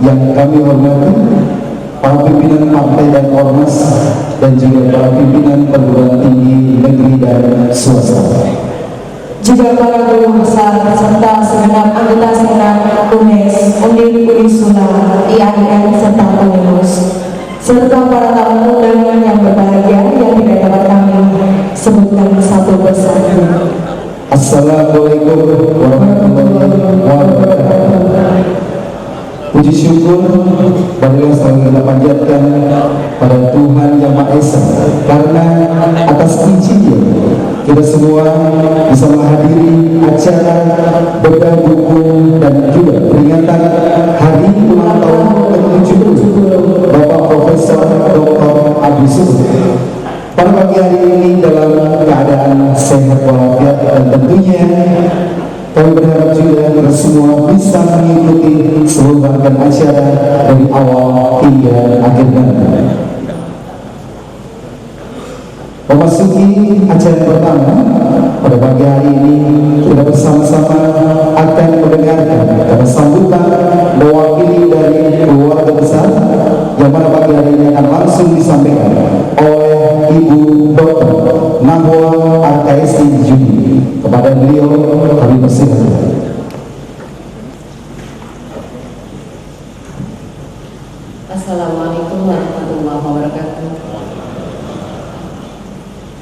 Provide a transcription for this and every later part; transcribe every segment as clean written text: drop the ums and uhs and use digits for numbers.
yang kami hormati para pimpinan partai dan ormas dan juga para pimpinan perguruan tinggi negeri dan swasta, juga para guru besar serta segenap anggota senat UNES, Undip Unisula, IAIN serta pengurus, serta para tamu undangan yang berbahagia yang tidak dapat kami sebutkan satu persatu. Assalamualaikum warahmatullahi wabarakatuh. Puji syukur marilah selalu kita panjatkan pada Tuhan Yang Maha Esa, karena atas izinnya kita semua bisa menghadiri acara bedah buku dan juga peringatan hari ulang tahun ke-70 Bapak Profesor Dr. Abdul Somad. Pada pagi hari ini dalam keadaan sehat walafiat, dan tentunya kami berharap juga kita semua bisa mengikuti seluruh rangkaian acara dari awal hingga akhir nanti. Memasuki acara pertama pada pagi hari ini, kita bersama-sama akan mendengarkan kata sambutan mewakili dari keluarga besar yang pada pagi hari ini akan langsung disampaikan oleh Ibu Dr. Nahwa Arkaesti Juni. Kepada beliau kami persilakan. Assalamualaikum warahmatullahi wabarakatuh.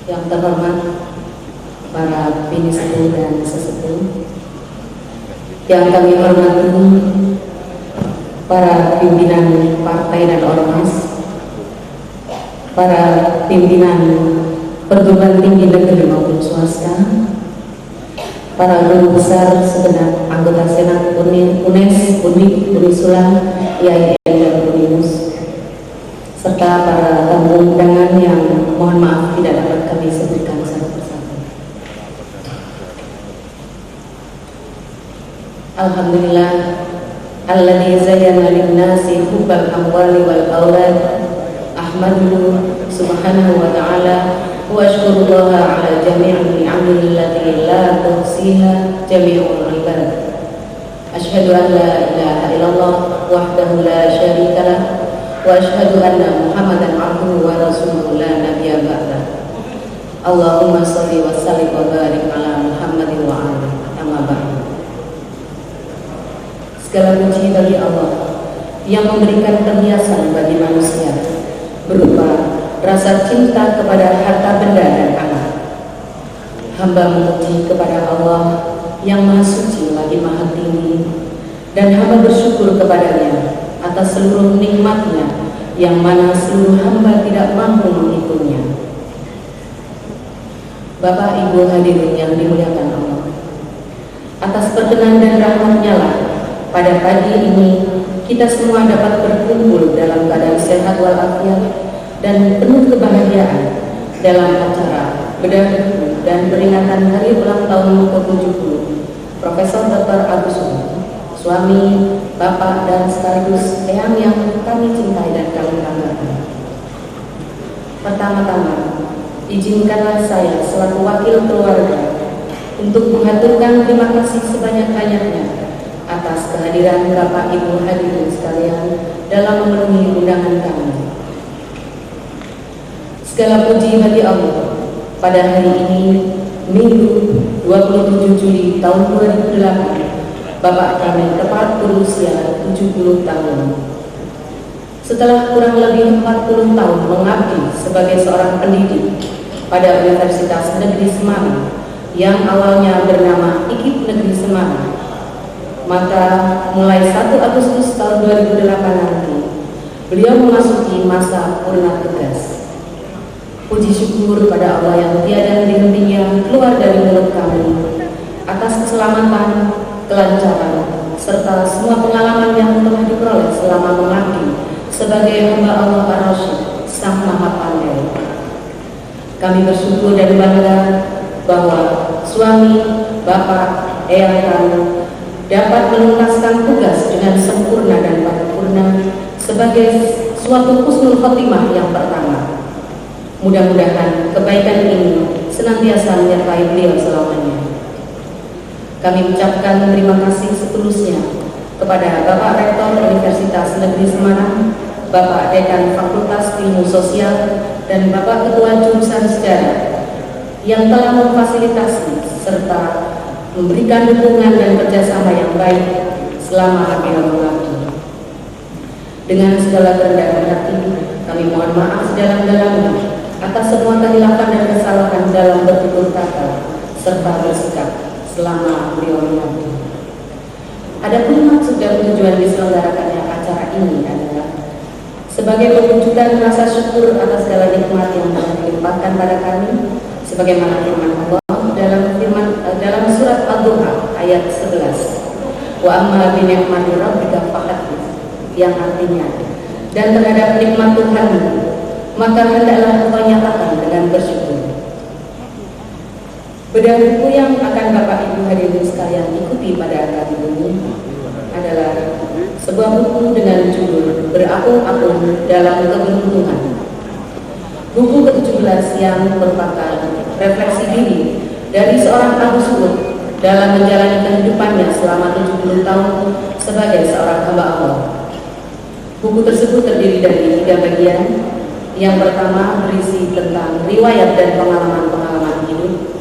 Yang terhormat para bini sepuh dan sesepuh, yang kami hormati para pimpinan partai dan ormas, para pimpinan perguruan tinggi negeri maupun swasta, para guru besar segenap anggota senat UNES, Undip, Unisula, IAIN dan Unimus, serta para tamu undangan yang mohon maaf tidak dapat kami sebutkan satu persatu. Alhamdulillah, alladzi zayyana lin-nasi hubbal amwali wal aulad, ahmaduhu subhanahu wa ta'ala wa ashkurullaha ala jami'il ni'amihi allati la tuhsiha jami'ul ibad. Asyhadu an la ilaha illallah wahdahu la syarika lah wa asyhadu anna Muhammadan abduhu wa rasuluhu la nabiyya ba'dah. Allahumma shalli wa sallim wa barik ala Muhammadin wa alihi. Amma ba'du. Segala puji bagi Allah yang memberikan perhiasan bagi manusia berupa rasa cinta kepada harta benda dan anak. Hamba memuji kepada Allah yang Maha Suci lagi Maha Tinggi, dan hamba bersyukur kepadanya atas seluruh nikmatnya yang mana seluruh hamba tidak mampu menghitungnya. Bapak Ibu hadirin yang dimuliakan Allah, atas perkenan dan rahmatnya lah pada pagi ini kita semua dapat berkumpul dalam keadaan sehat walafiat dan penuh kebahagiaan dalam acara bedah buku dan peringatan hari ulang tahun ke-70 Profesor Dr. Abdul Somad, suami, bapak, dan sekaligus eyang yang kami cintai dan kami banggakan. Pertama-tama, izinkanlah saya selaku wakil keluarga untuk mengaturkan terima kasih sebanyak-banyaknya atas kehadiran Bapak Ibu hadirin sekalian dalam memenuhi undangan kami. Segala puji bagi Allah. Pada hari ini, Minggu 27 Juli tahun 2008, Bapak kami tepat berusia 70 tahun. Setelah kurang lebih 40 tahun mengabdi sebagai seorang pendidik pada Universitas Negeri Semarang yang awalnya bernama IKIP Negeri Semarang, maka mulai 1 Agustus tahun 2008 nanti, beliau memasuki masa purna tugas. Puji syukur pada Allah yang tiada henti-hentinya keluar dari mulut kami atas keselamatan, kelancaran, serta semua pengalaman yang telah diperoleh selama mengabdi sebagai hamba Allah Ar-Rasyid, Sang Maha Pandai. Kami bersyukur dan bangga bahwa suami, bapak, eyang kami dapat menuntaskan tugas dengan sempurna dan paripurna sebagai suatu husnul khotimah yang pertama. Mudah-mudahan kebaikan ini senantiasa menyertai beliau selamanya. Kami ucapkan terima kasih setulusnya kepada Bapak Rektor Universitas Negeri Semarang, Bapak Dekan Fakultas Ilmu Sosial, dan Bapak Ketua Jurusan Sejarah yang telah memfasilitasi serta memberikan dukungan dan kerjasama yang baik selama beliau mengabdi. Dengan segala kerendahan hati, kami mohon maaf sedalam-dalamnya atas semua kehilafan dan kesalahan dalam bertutur kata serta bersikap selama beliau mengabdi. Adapun maksud dan tujuan diselenggarakannya acara ini adalah sebagai perwujudan rasa syukur atas segala nikmat yang telah dilimpahkan pada kami, sebagaimana firman Allah dalam surat Al-Duha ayat 11. Wa amma bi ni'mati rabbika fahaddits, yang artinya, dan terhadap nikmat Tuhan maka hendaklah kau nyatakan dengan bersyukur. Bedah buku yang akan Bapak Ibu hadirin sekalian ikuti pada kali ini adalah sebuah buku dengan judul Berapung-apung dalam Keberuntungan. Buku ke-17 yang merupakan refleksi diri dari seorang Abu Suud dalam menjalani kehidupannya selama 70 tahun sebagai seorang hamba Allah. Buku tersebut terdiri dari 3 bagian. Yang pertama berisi tentang riwayat dan pengalaman-pengalaman hidup.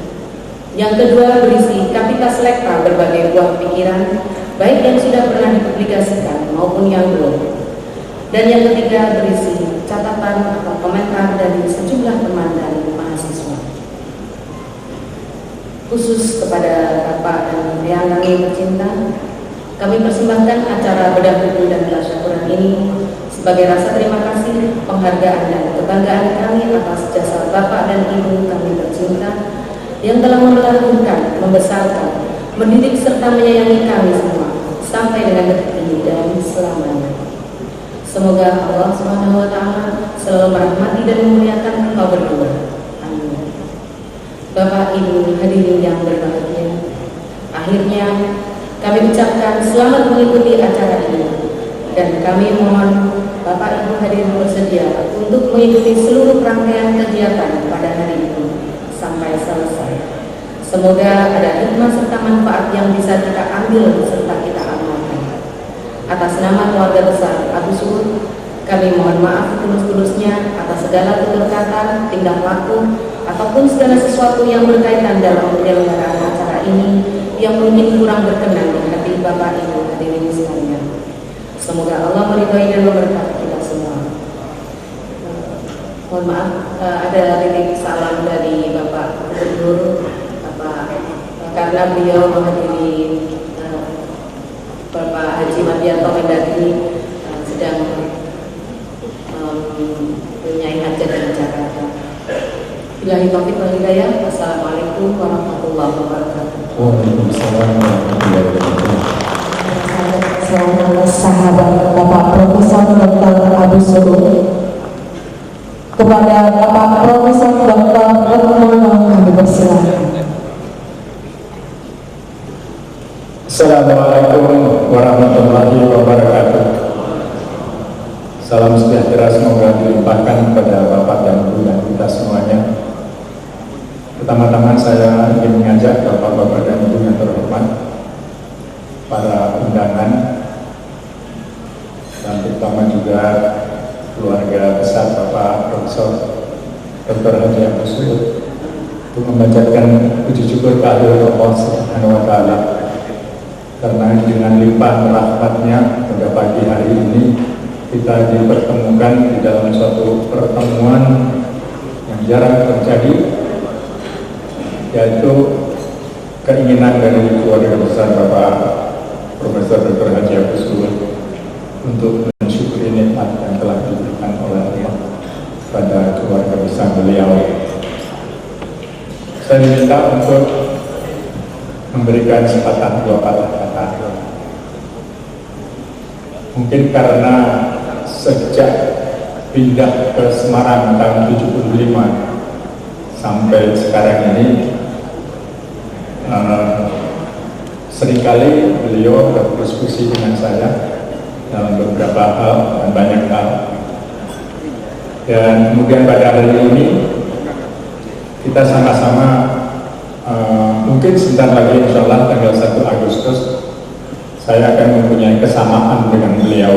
Yang kedua berisi kapita selekta berbagai buah pikiran, baik yang sudah pernah dipublikasikan maupun yang belum. Dan yang ketiga berisi catatan atau komentar dari sejumlah teman dari mahasiswa. Khusus kepada Bapak dan yang kami tercinta, kami persembahkan acara bedah buku dan tasyakuran ini sebagai rasa terima kasih, penghargaan dan kebanggaan kami atas jasa Bapak dan Ibu kami tercinta yang telah melahirkan, membesarkan, mendidik serta menyayangi kami semua sampai dengan detik ini dan selamanya. Semoga Allah Subhanahu wa Ta'ala selalu merahmati dan memuliakan engkau berdua. Amin. Bapak Ibu hadirin yang berbahagia, akhirnya kami ucapkan selamat mengikuti acara ini, dan kami mohon Bapak Ibu hadirin bersedia untuk mengikuti seluruh rangkaian kegiatan pada hari ini sampai selesai. Semoga ada hikmah serta manfaat yang bisa kita ambil serta kita amalkan. Atas nama keluarga besar Abu Suud, kami mohon maaf tulus-tulusnya atas segala tutur kata, tingkah laku, ataupun segala sesuatu yang berkaitan dalam penyelenggaraan acara ini yang mungkin kurang berkenan di hati Bapak Ibu hadirin sekalian. Semoga Allah meridhai dan memberkati kita semua. Mohon maaf, ada titip salam dari Bapak Gubernur, karena beliau menghadiri Bapak Haji Mardianto Mendagri sedang mempunyai hajat di Jakarta. Billahi taufiq wal hidayah. Wassalamualaikum warahmatullahi wabarakatuh. Waalaikumsalam warahmatullahi wabarakatuh. Sahabat Bapak Profesor Dr. Abu Suud, kepada Bapak Profesor Dr. Retmono kami persilakan. Assalamualaikum warahmatullahi wabarakatuh. Salam sejahtera semoga dilimpahkan kepada Bapak dan Ibu dan kita semuanya. Pertama-tama saya ingin mengajak Bapak-Bapak dan Ibu yang terhormat, para undangan, dan terutama juga keluarga besar Bapak Profesor Dr. Haji Abu Suud, untuk membacakan puji syukur kehadirat Allah Subhanahu wa Ta'ala, karena dengan limpahan rahmatnya pada pagi hari ini kita dipertemukan di dalam suatu pertemuan yang jarang terjadi, yaitu keinginan dari keluarga besar Bapak Profesor Dr. Haji Abu Suud untuk mensyukuri nikmat yang telah diberikan oleh Allah pada keluarga besar beliau. Saya diminta untuk memberikan sepatah dua patah kata. Mungkin karena sejak pindah ke Semarang tahun 75 sampai sekarang ini, seringkali beliau berdiskusi dengan saya dalam beberapa hal dan banyak hal. Dan kemudian pada hari ini kita sama-sama mungkin sebentar lagi insya Allah tanggal 1 Agustus saya saya akan mempunyai kesamaan dengan beliau,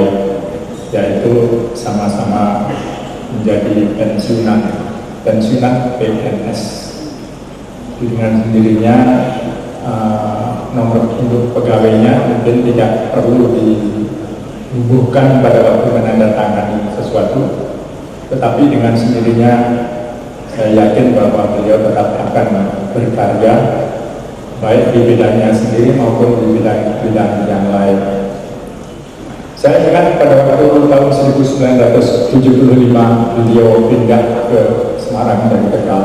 yaitu sama-sama menjadi pensiunan PNS. Dengan sendirinya nomor induk pegawainya mungkin tidak perlu dibubuhkan pada waktu menandatangani sesuatu, tetapi dengan sendirinya saya yakin bahwa beliau tetap akan berkarya baik di bidangnya sendiri maupun di bidang yang lain. Saya ingat pada waktu tahun 1975 beliau pindah ke Semarang dari Tegal.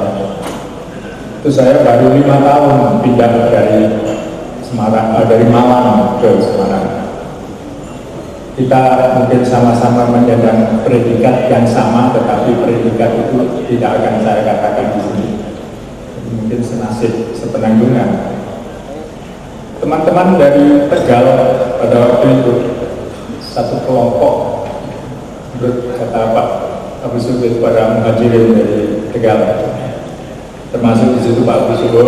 Itu saya baru 5 tahun pindah dari dari Malang ke Semarang. Kita mungkin sama-sama menyandang predikat yang sama, tetapi predikat itu tidak akan saya katakan di sini. Mungkin senasib, sepenanggungan. Teman-teman dari Tegal pada waktu itu satu kelompok, menurut kata Pak Abu Subir, pada muhajirin dari Tegal, termasuk di situ Pak Abu Subur,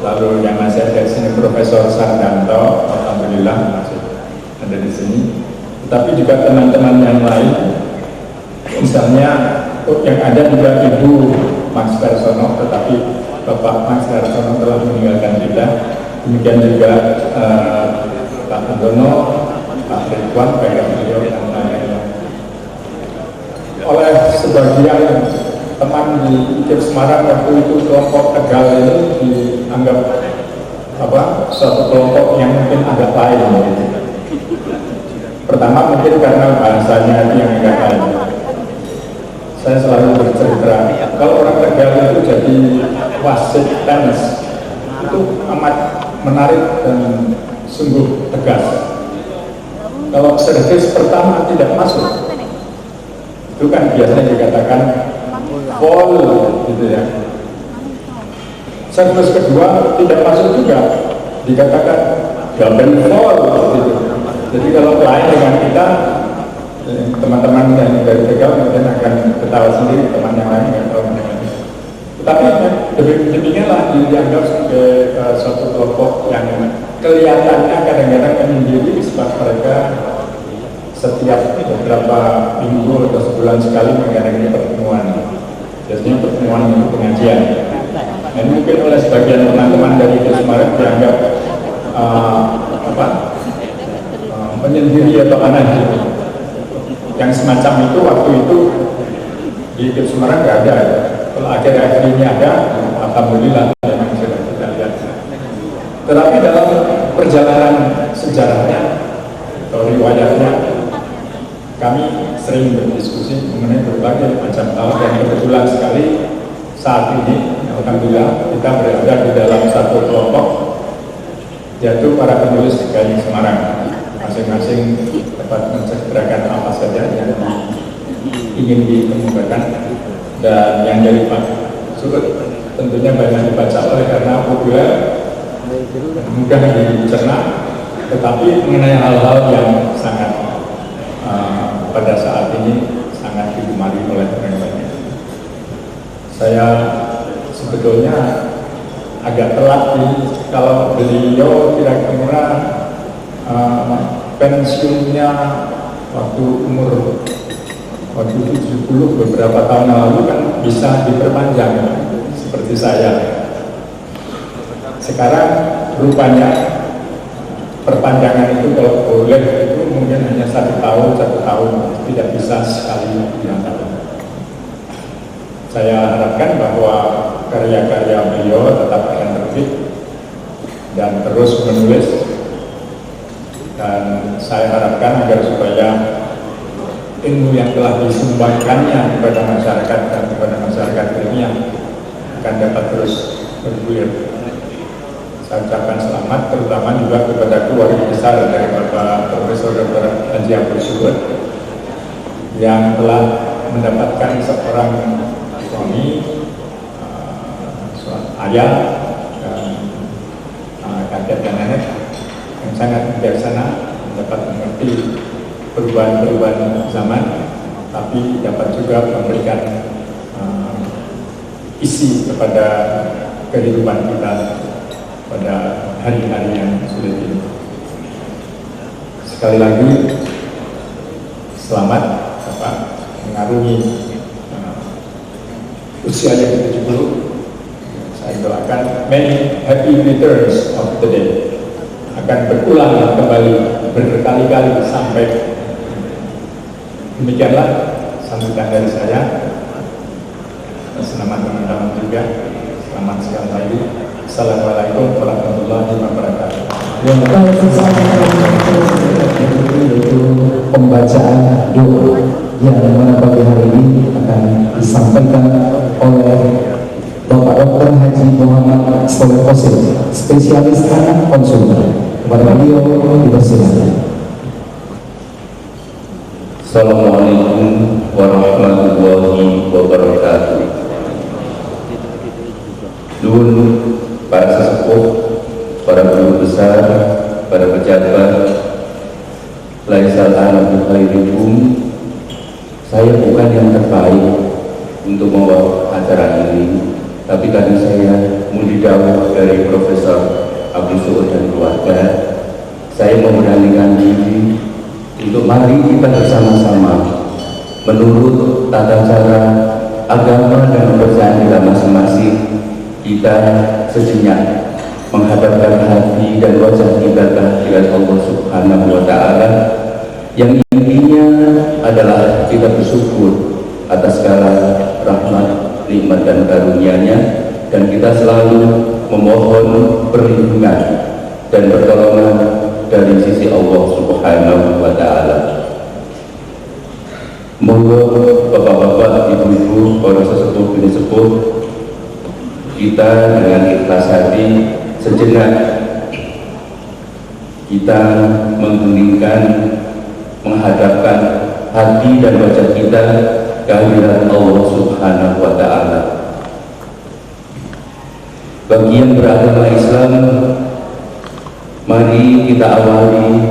lalu yang masih ada di sini Profesor Sardanto, alhamdulillah masih ada di sini. Tetapi juga teman-teman yang lain, misalnya yang ada juga Ibu Max Versono, tetapi Bapak Max Versono telah meninggalkan kita. Demikian juga Pak Andono, Pak Ridwan, beliau dan lain-lain. Oleh sebagian teman di IKIP Semarang waktu itu, kelompok Tegal ini dianggap suatu kelompok yang mungkin agak lain. Pertama mungkin karena bahasanya yang agak lain. Saya selalu bercerita, kalau orang Tegal itu jadi wasit tenis, itu amat menarik dan sungguh tegas. Kalau servis pertama tidak masuk, itu kan biasanya dikatakan foul gitu ya. Servis kedua tidak masuk juga, dikatakan double foul gitu. Jadi kalau lain dengan kita, teman-teman yang dari Tegal mungkin akan ketawa sendiri, teman yang lain nggak tahu. Tapi demikianlah dianggap sebagai suatu kelompok yang kelihatannya kadang-kadang menyendiri, sebab mereka setiap beberapa minggu atau sebulan sekali mengadakan pertemuan. Biasanya pertemuan untuk pengajian. Dan mungkin oleh sebagian teman-teman dari Semarang dianggap menyendiri atau aneh. Yang semacam itu waktu itu di Semarang nggak ada. Kalau akhir-akhir ini ada, alhamdulillah memang sudah kita lihat. Tetapi dalam perjalanan sejarahnya atau riwayatnya, kami sering berdiskusi mengenai berbagai macam hal, dan kebetulan sekali saat ini, alhamdulillah kita berada di dalam satu kelompok, yaitu para penulis Galing Semarang. Masing-masing dapat menceritakan apa saja yang ingin dikemukakan. Dan yang dari Pak Surut tentunya banyak dibaca oleh karena populer, mudah dicerna, tetapi mengenai hal-hal yang sangat pada saat ini sangat digemari oleh orang banyak. Saya sebetulnya agak telat kalau beliau kira-kira pensiunnya waktu umur 70 beberapa tahun lalu kan bisa diperpanjang seperti saya. Sekarang rupanya perpanjangan itu kalau boleh itu mungkin hanya 1 tahun, tidak bisa sekali 5 tahun. Saya harapkan bahwa karya-karya beliau tetap akan terbit dan terus menulis, dan saya harapkan agar supaya ilmu yang telah disumbangkannya kepada masyarakat dan kepada masyarakat ilmiah akan dapat terus bergulir. Saya ucapkan selamat terutama juga kepada keluarga besar dari Bapak Profesor Dr. Haji Abdul Subur yang telah mendapatkan seorang suami, ayah, kakek dan nenek yang sangat bijaksana, dapat mengerti perubahan-perubahan zaman, tapi dapat juga memberikan isi kepada kehidupan kita pada hari-hari yang sulit ini. sekali lagi selamat Bapak mengarungi usia yang ke-70. Saya doakan many happy returns of the day, akan berulang kembali berkali-kali sampai. Demikianlah sambutan dari saya. Selamat teman-teman juga. Selamat sekali lagi. Assalamualaikum warahmatullahi wabarakatuh. Yaitu pembacaan doa yang mana pagi hari ini akan disampaikan oleh Bapak Dr. Haji Muhammad Soleh Qasim, spesialis anak konsumen. Kepada beliau dipersilakan. Assalamualaikum warahmatullahi wabarakatuh. Dun para sesepuh, para guru besar, para pejabat, laisal anabi khairikum. Saya bukan yang terbaik untuk membawa acara ini, tapi karena saya mudidawah dari Profesor Abu Su'ud dan keluarga, saya memberanikan diri untuk mari kita bersama-sama menurut tata cara agama dan kepercayaan kita masing-masing, kita sejenak menghadapkan hati dan wajah kita kehadirat Allah Subhanahu wa Ta'ala, yang intinya adalah kita bersyukur atas segala rahmat, nikmat dan karunia-Nya, dan kita selalu memohon perlindungan dan pertolongan dari sisi Allah Subhanahu wa Ta'ala. Monggo bapak-bapak, ibu-ibu, para sesepuh bini sepuh, kita dengan ikhlas hati sejenak kita mengheningkan, menghadapkan hati dan wajah kita kehadirat Allah Subhanahu wa Ta'ala. Bagi yang beragama Islam, mari kita awali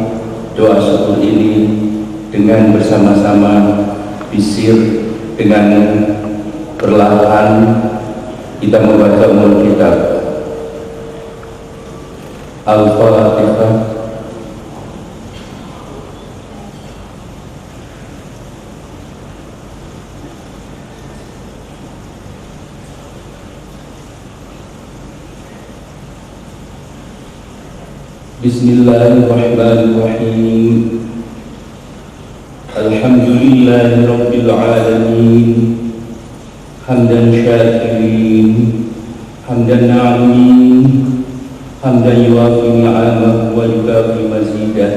doa syukur ini dengan bersama-sama bisir, dengan perlahan kita membaca Ummul Kitab. Al-Fatihah. Bismillahirrahmanirrahim. Alhamdulillahi Rabbil Alamin. Hamdan syakirin, hamdan na'imin, hamdan yuwafi ni'amahu wa yukafi mazidah.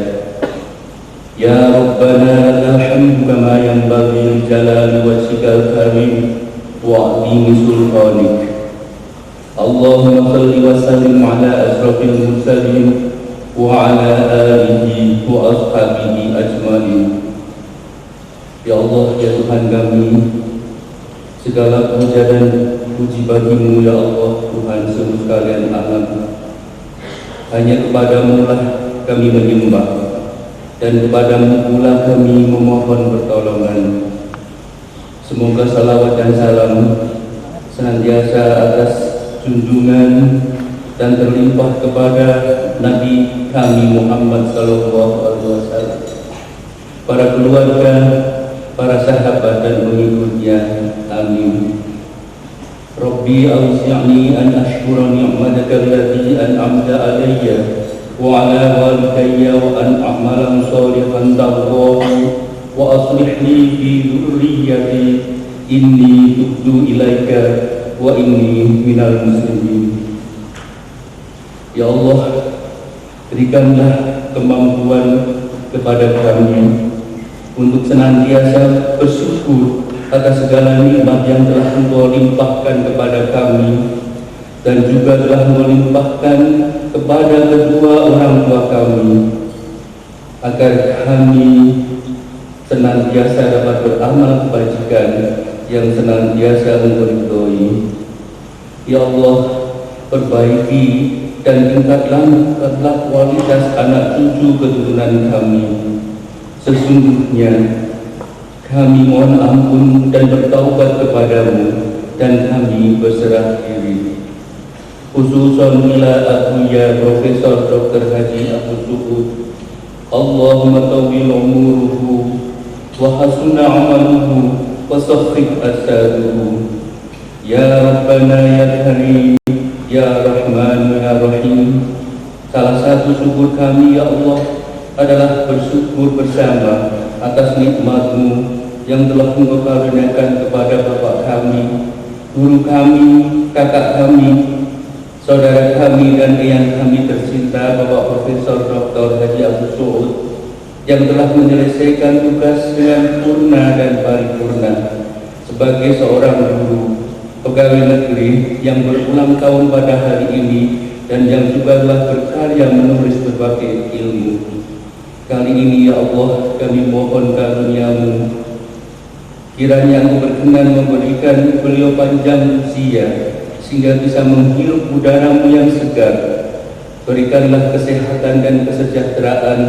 Ya Rabbana la hamdu kama yanbaghi li jalali wajhikal karim wa 'azimi sultanik. Allahumma salli wa sallim ala asrafil mursalin wa ala alihi wa ashabihi ajmain. Ya Allah, ya Tuhan kami, segala puja dan puji bagimu ya Allah, Tuhan seluruh sekalian alam. Hanya kepadamu lah kami menyembah, dan kepadamu pula kami memohon pertolongan. Semoga salawat dan salam senantiasa atas junjungan dan terlimpah kepada Nabi kami Muhammad sallallahu alaihi wasallam, para keluarga, para sahabat dan pengikutnya. Amin. Rabbi awzi'ni an ashkura ni'mataka allati an'amta alayya wa ala walidayya wa an a'mala shalihan tardahu wa aslih li fi dhurriyyati inni tubtu ilaika wa inni minal muslimin. Ya Allah, berikanlah kemampuan kepada kami untuk senantiasa bersyukur atas segala nikmat yang telah Engkau limpahkan kepada kami, dan juga telah melimpahkan kepada kedua orang tua kami, agar kami senantiasa dapat beramal kebajikan yang senantiasa Engkau ridhoi. Ya Allah, perbaiki dan tingkatkanlah kualitas anak cucu keturunan kami. Sesungguhnya kami mohon ampun dan bertaubat kepadamu, dan kami berserah diri. Khususan ila akuya Profesor Dr. Haji Abu Su'ud Allahumma tawil umuruhu wa hasuna amaluhu wa sakhif asaduhu. Ya Rabbana ya Karim, ya Rahman ya Rahim. Salah satu syukur kami ya Allah adalah bersyukur bersama atas nikmat-Mu yang telah Engkau karuniakan kepada bapak kami, guru kami, kakak kami, saudara kami dan eyang kami tercinta Bapak Profesor Dr. Haji Abdul Suud yang telah menyelesaikan tugas dengan purna dan paripurna sebagai seorang guru pegawai negeri yang berulang tahun pada hari ini dan yang juga telah berkarya menulis berbagai ilmu. Kali ini ya Allah kami mohon karunia-Mu, kiranya Engkau berkenan memberikan beliau panjang usia sehingga bisa menghirup udara-Mu yang segar. Berikanlah kesehatan dan kesejahteraan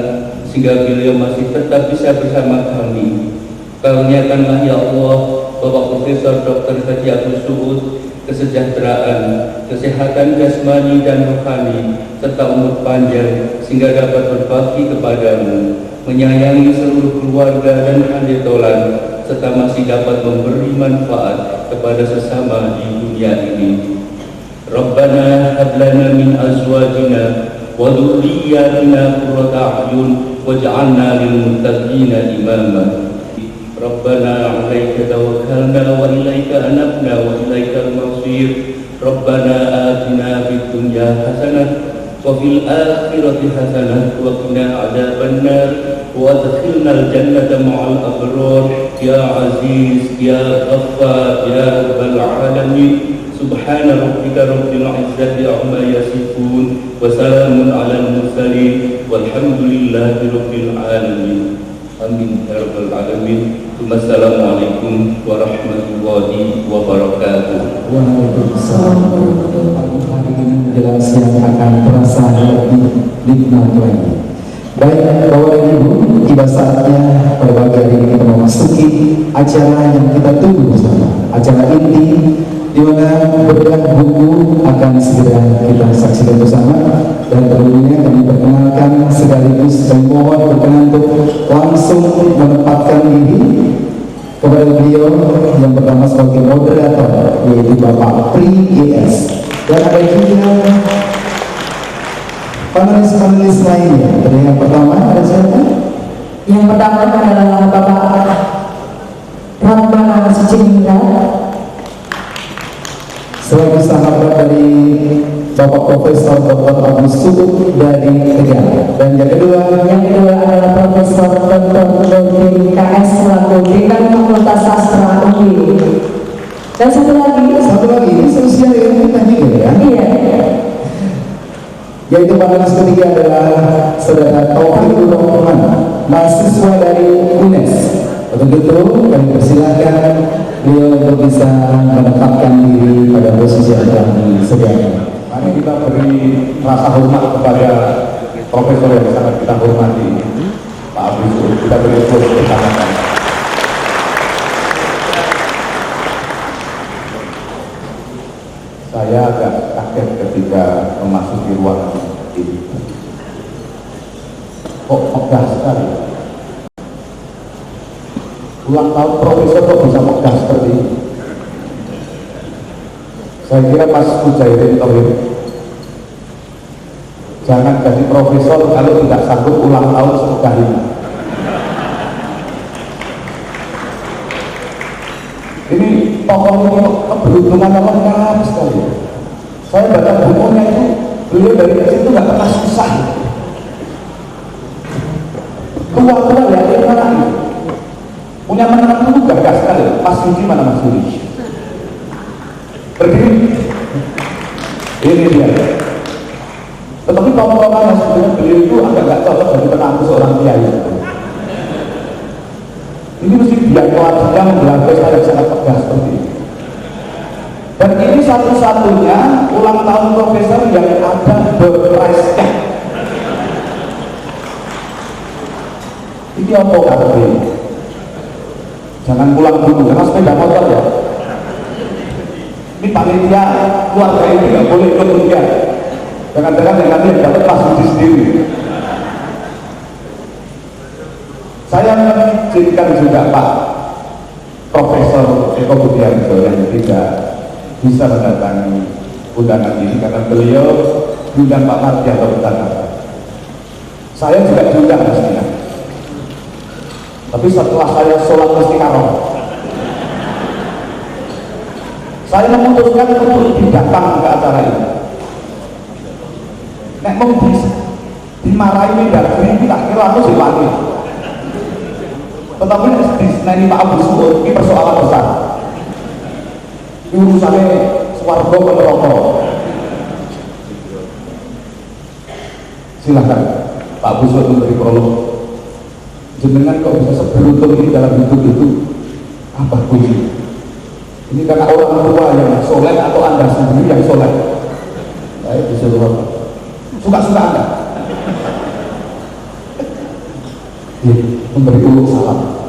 sehingga beliau masih tetap bisa bersama kami. Karuniakanlah ya Allah Bapak Profesor Dr. Haji Abdul Suud kesejahteraan, kesehatan jasmani dan rohani, serta umur panjang sehingga dapat berbakti kepadamu, menyayangi seluruh keluarga dan handetolan, serta masih dapat memberi manfaat kepada sesama di dunia ini. Rabbana hab lana min azwajina wa dhurriyyatina qurrata a'yun waj'alna lil muttaqina imama. Rabbana 'alaika tawakkalna wa ilaika anabna wa ilaikal masir. Rabbana atina fid dunya hasanah wa fil akhirati hasanah wa qina 'adzabannar wa adkhilnal jannata ma'al abrar ya aziz ya ghaffar ya rabbal alamin. Subhana rabbika rabbil izzati amma yasifun wa salamun 'alal mursalin walhamdulillahi rabbil alamin. Amin ya rabbal alamin. Wassalamualaikum warahmatullahi wabarakatuh. Waalaikumsalam warahmatullahi wabarakatuh. Jelas yang akan terasa lebih nikmat lagi. Baik Bapak dan Ibu, tiba saatnya pada pagi hari ini kita memasuki acara yang kita tunggu bersama. Acara inti di mana bedah buku akan segera kita saksikan bersama, dan tentunya kami perkenalkan sekaligus kami mohon berkenan untuk langsung menempatkan diri kepada beliau yang pertama sebagai moderator, yaitu Bapak Pri GS, dan ada juga panelis-panelis lainnya. Dan yang pertama ada siapa? Yang pertama adalah Bapak Rahmana Sucinda, selaku sahabat dari Bapak Profesor Dr. Abdul Suud dari Tegal. Dan yang kedua adalah Profesor Dr. Dodi KS selaku Dekan Fakultas Sastra UI. Dan satu lagi ini sosial yang kita juga ya. iya, Yaitu panelis ketiga adalah Saudara Taufikur Rahman, mahasiswa dari UNES. Untuk itu kami persilakan beliau untuk bisa menempatkan diri pada posisi yang telah disediakan. Mari kita beri rasa hormat kepada profesor yang sangat kita hormati, Pak Abdul Suud. Kita beri aplaus bersama-sama. Saya agak kaget ketika memasuki ruangan ini. Kok megah sekali. Ulang tahun profesor kok bisa megah seperti ini. Saya kira Mas Mujairin Tohir, jangan jadi profesor kalau tidak sanggup ulang tahun semegah ini. Ini tokoh ini keberuntungan Allah lengkap sekali. Saya baca bukunya itu, beliau dari kecil itu nggak pernah susah. Tua-tua ya, dia mana ini? Punya menanam dulu gagah sekali. Mas Yudi mana Mas Yudi? Berdiri. Ini dia. Tetapi tokoh-tokohnya sebenarnya beliau itu agak nggak cocok jadi penantu seorang kiai. Ini mesti biar keluarga membelagai saya sangat megah seperti ini. Dan ini satu-satunya ulang tahun profesor yang ada berpresnya. Ini apa kabar? Jangan pulang dulu, karena sepeda motor ya. Ini panitia keluarga ini nggak boleh ikut ujian. Jangan-jangan yang nanti dapat Mas Budi sendiri. dan juga Pak Profesor Eko Budiarto yang tidak bisa mendatangi undangan ini karena beliau diundang Pak Mardianto ke Jakarta. Saya juga diundang mestinya, tapi setelah saya sholat istiqoroh, saya memutuskan untuk tidak datang ke acara ini. Nek mau dimarahi dari tak kira aku silani. Tetapi ini Pak Abu Subuh, ini persoalan besar. Ini urusannya swarga ke neraka. Silahkan Pak Abu Subuh memberi prolog. Jenengan kok bisa seberuntung ini dalam hidup itu? Apa kunci? Ini karena orang tua yang soleh atau Anda sendiri yang soleh? Baik, disuruh apa? Suka-suka Anda. Ya, memberi dulu salam.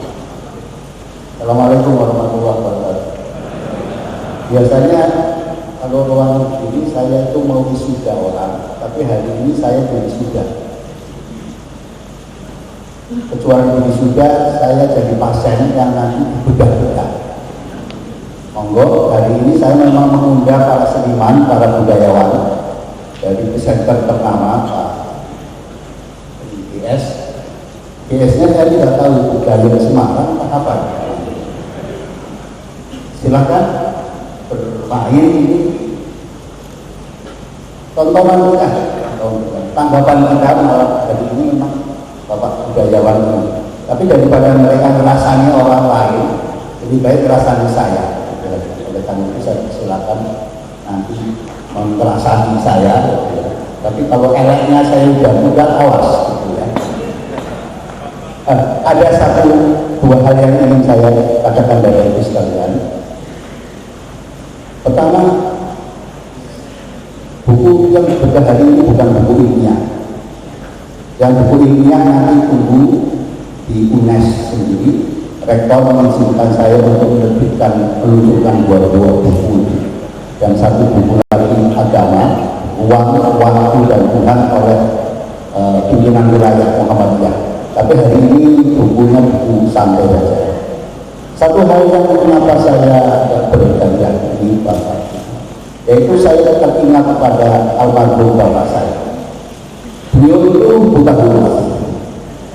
Assalamualaikum warahmatullahi wabarakatuh. Biasanya kalau ruang ini saya itu mau wisuda orang, tapi hari ini saya wisuda. Kecuali wisuda, saya jadi pasien yang nanti dibedah-bedah. Monggo, hari ini saya memang mengundang para seniman, para budayawan dari presenter ternama Pak GS. GS-nya saya tidak tahu budaya Semarang apa. Silakan bermain ini tontonan kita, tanggapan kita malah dari ini memang Bapak budayawan. Tapi daripada mereka ngerasanya orang lain, lebih baik ngerasani saya. Oleh karena itu saya silakan nanti mengerasani saya. Tapi kalau eleknya saya udah awas gitu ya. Ada satu dua hal yang ingin saya katakan dari itu sekalian. Pertama, buku yang berbeda hari ini bukan buku ilmiah. Yang buku ilmiah nanti tunggu di UNES sendiri. Rektor mengizinkan saya untuk meluncurkan dua buku dan satu buku lagi agama, Ruang, Waktu dan Tuhan oleh pimpinan wilayah Muhammadiyah. Tapi hari ini bukunya buku santai saja. Satu hal yang kenapa saya bergaya ini Bapak, yaitu saya tetap ingat kepada almarhum Bapak saya. Beliau itu buta huruf,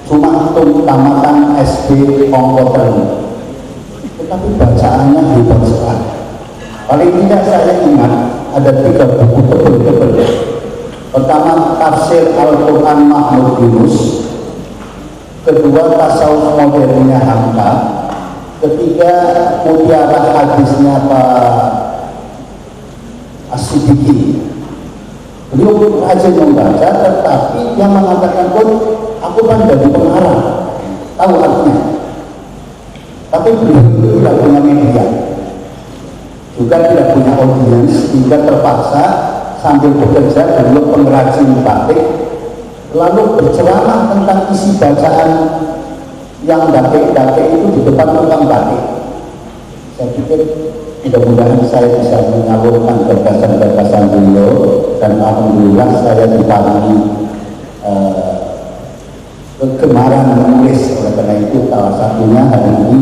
cuma untuk tamatan SD Ongkoten, tetapi bacaannya hebat sekali. Paling tidak saya ingat ada 3 buku tebel-tebel. Pertama, Tafsir Al-Quran Mahmud Yunus. Kedua, Tasawuf Modernnya Hamka. Ketiga, mutiara hadisnya Pak As-Siddiqi. Beliau rajin membaca, tetapi yang mengatakan pun aku kan jadi pengarang, tahu artinya. Tapi beliau tidak punya media, juga tidak punya audiens, hingga terpaksa sambil bekerja beliau pengrajin batik, lalu berceramah tentang isi bacaan yang batik-batik itu di depan tukang batik. Saya pikir mudah-mudahan saya bisa menyalurkan gagasan-gagasan beliau, dan alhamdulillah saya diparingi kegemaran menulis. Oleh karena itu salah satunya hari ini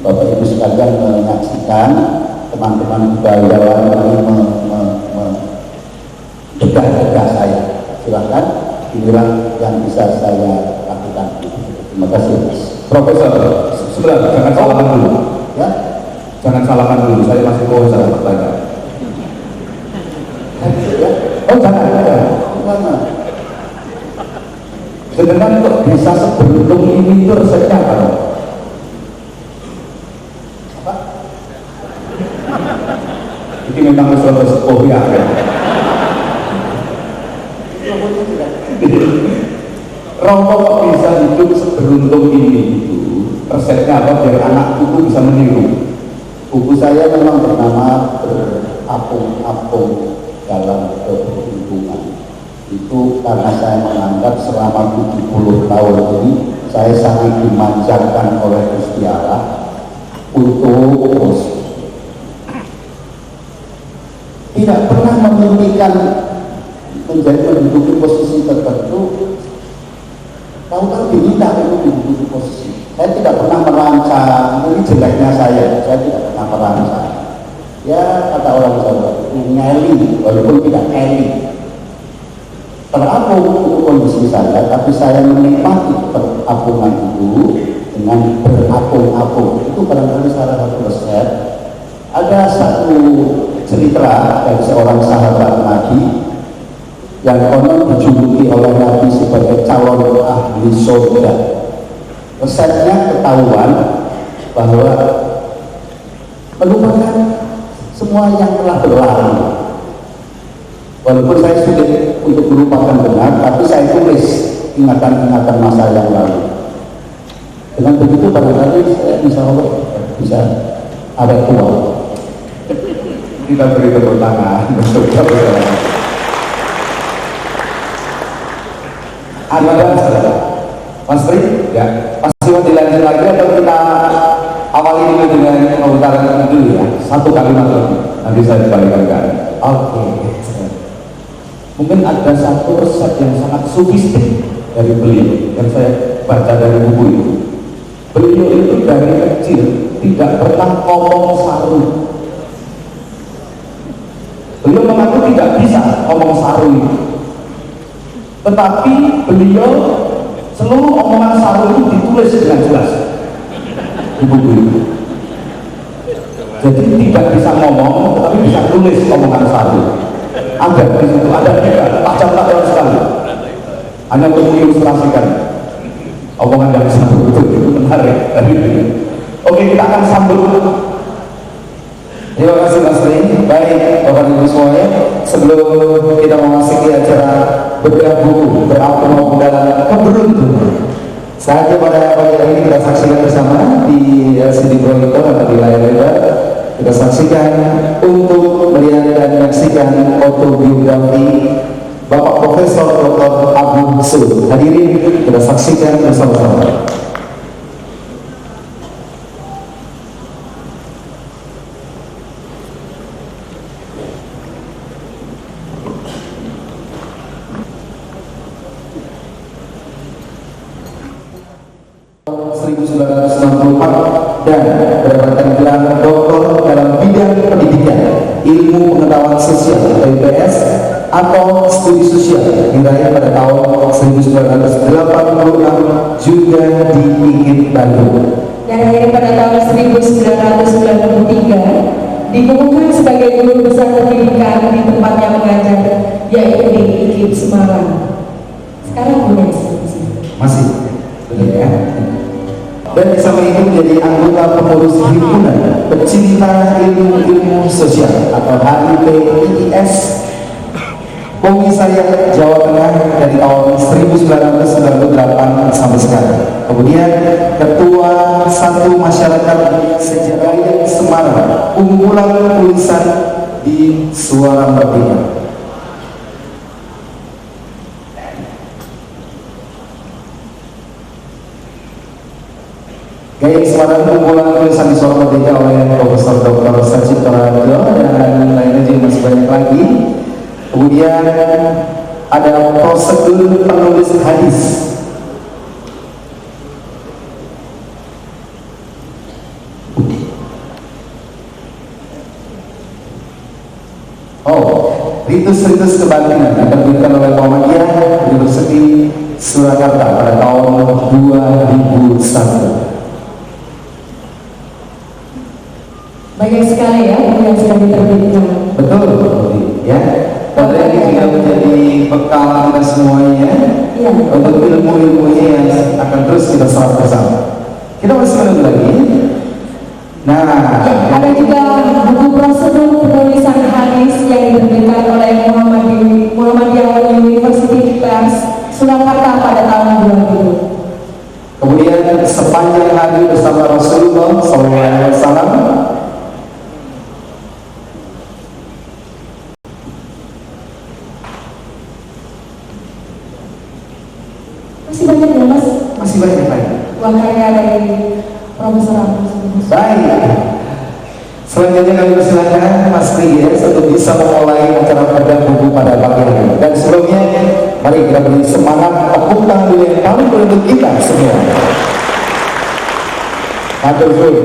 Bapak Ibu sekalian menyaksikan teman-teman budayawan bedah-bedah saya. Silakan, inilah yang bisa saya lakukan. Terima kasih. Profesor, sebentar, jangan salaman dulu. Ya, Jangan salaman dulu, saya masih mau saya bertanya. ya. Oh jangan, ya. Gimana? Sedangkan kok bisa seberuntung ini itu resepnya apa? Apa? Ini memang suatu sepuh ya. Romo kok bisa hidup seberuntung ini itu resepnya apa biar anak itu bisa meniru? Buku saya memang bernama Berapung-apung dalam Keberuntungan. Itu karena saya menganggap selama 70 tahun ini saya sangat dimanjakan oleh Gusti Allah untuk tidak pernah memimpikan menjadi menduduki posisi tertentu, tahu-tahu diminta untuk duduk di posisi. Saya tidak pernah merancang, ini jeleknya saya tidak pernah merancang. Ya kata orang Jawa, ngeli, walaupun tidak ngeli. Terapung itu kondisi saya, tapi saya menikmati terapungan itu dengan berapung-apung. Itu barangkali salah satu resep. Ada satu cerita dari seorang sahabat Nabi yang konon dijuluki oleh Nabi sebagai calon ahli surga. Resepnya ketahuan bahwa melupakan semua yang telah berlalu. Walaupun saya sulit untuk melupakan benar, tapi saya tulis ingatan-ingatan masa yang lalu. Dengan begitu barangkali saya bisa ada tua. Kita beri tepuk tangan untuk saudara. Ada Mas Tri? Ya. Masih mau dilanjut lagi atau kita awali dulu dengan pemutaran dulu ya? Satu kalimat lagi. Nanti saya kembalikan ke Anda. Oke. Mungkin ada satu resep yang sangat sofistik dari beliau yang saya baca dari buku itu. Beliau itu dari kecil tidak pernah ngomong saru. Beliau mengaku tidak bisa ngomong saru itu. Tetapi beliau seluruh omongan saru itu ditulis dengan jelas di buku itu. Jadi tidak bisa ngomong, tapi bisa tulis omongan saru. Ada di situ, ada juga tajam-tajam sekali. Hanya untuk mengilustrasikan omongan yang saru itu menarik. Oke, kita akan sambut. Terima kasih Mas Ri. Baik, Bapak Ibu semuanya, sebelum kita memasuki acara bedah buku berapung dalam keberuntungan, saja pada pagi hari ini kita saksikan bersama di LCD Projector atau di layar lebar. Kita saksikan untuk melihat dan menyaksikan autobiografi Bapak Profesor Dr. Abu Su. Hadirin, kita saksikan bersama-sama. Dan mendapatkan gelar doktor dalam bidang pendidikan, ilmu pengetahuan sosial (IPS) atau studi sosial diraih pada tahun 1986 juga di IKIP Bandung. Dan akhirnya pada tahun 1993 dikukuhkan sebagai guru besar pendidikan di tempatnya mengajar, yaitu di IKIP Semarang. Sekarang punya institusi. Masih, benar ya? Dan di samping itu menjadi anggota pengurus himpunan pecinta ilmu sosial atau HIPIS Komisariat Jawa Tengah dari tahun 1998 sampai sekarang. Kemudian Ketua Satu Masyarakat Sejarah Semarang, unggulan tulisan di Suara Merdeka. Gaya Semarang, kumpulan tulisan di Suara Merdeka oleh Profesor Dr. Sacipto Raharjo dan lainnya juga masih banyak lagi. Kemudian ada prosedur penulis hadis. Ritus-ritus kebatinan diterbitkan oleh Muhammadiyah University Surakarta pada tahun 2001. Banyak sekali ya yang sudah diterbitkan. Betul, ya. Pada ini juga menjadi bekal kita semuanya Iya. untuk ilmu-ilmunya yang akan terus kita serap bersama. Kita masih menunggu lagi. Nah, Ya, ada juga buku prosedur penulisan hadis yang diterbitkan oleh Muhammadiyah University Press Surakarta pada tahun 2000. kemudian sepanjang hari bersama Rasulullah SAW. Masih banyak ya Mas, Masih banyak lagi. karya dari Profesor Abu. Baik. Selanjutnya kami persilakan Mas Ries untuk bisa memulai acara bedah buku pada pagi hari. Dan sebelumnya Mari kita beri semangat, tepuk tangan dulu yang paling untuk kita semua. Matur suwun.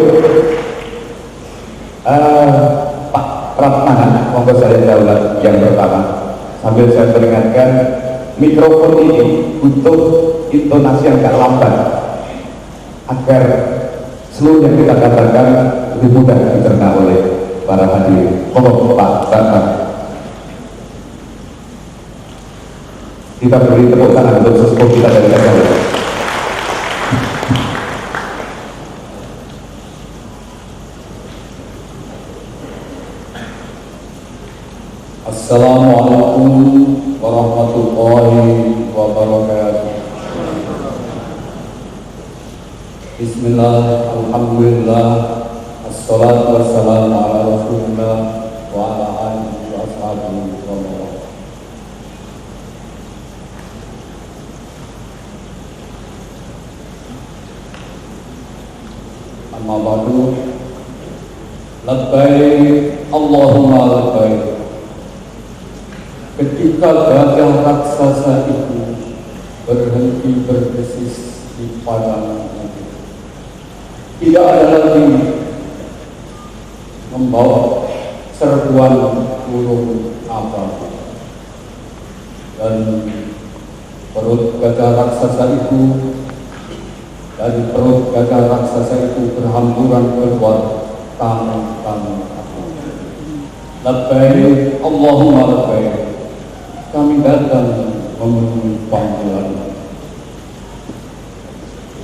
Pak Pratman, monggo saya daulat yang pertama. Sambil saya peringatkan, mikrofon ini butuh intonasi yang agak lambat agar seluruh yang kita katakan lebih mudah dicerna oleh para hadirin. Monggo Pak Pratman. Kita beri tepuk tangan untuk sesepuh kita dari Jakarta. Assalamualaikum warahmatullahi wabarakatuh. Bismillah, alhamdulillah, assalatu wassalamu ala rasulillah wa ala alihi wa ashabihi wa man. Amma ba'du, labbaik Allahumma labbaik. Ketika gajah raksasa itu berhenti berdesis di padang bukit, tidak ada lagi membawa serbuan burung apapun, dan perut gajah raksasa itu, dari perut gajah raksasa itu berhamburan keluar tangan-tangan aku. Labbaik Allahumma labbaik. Kami datang memenuhi panggilan.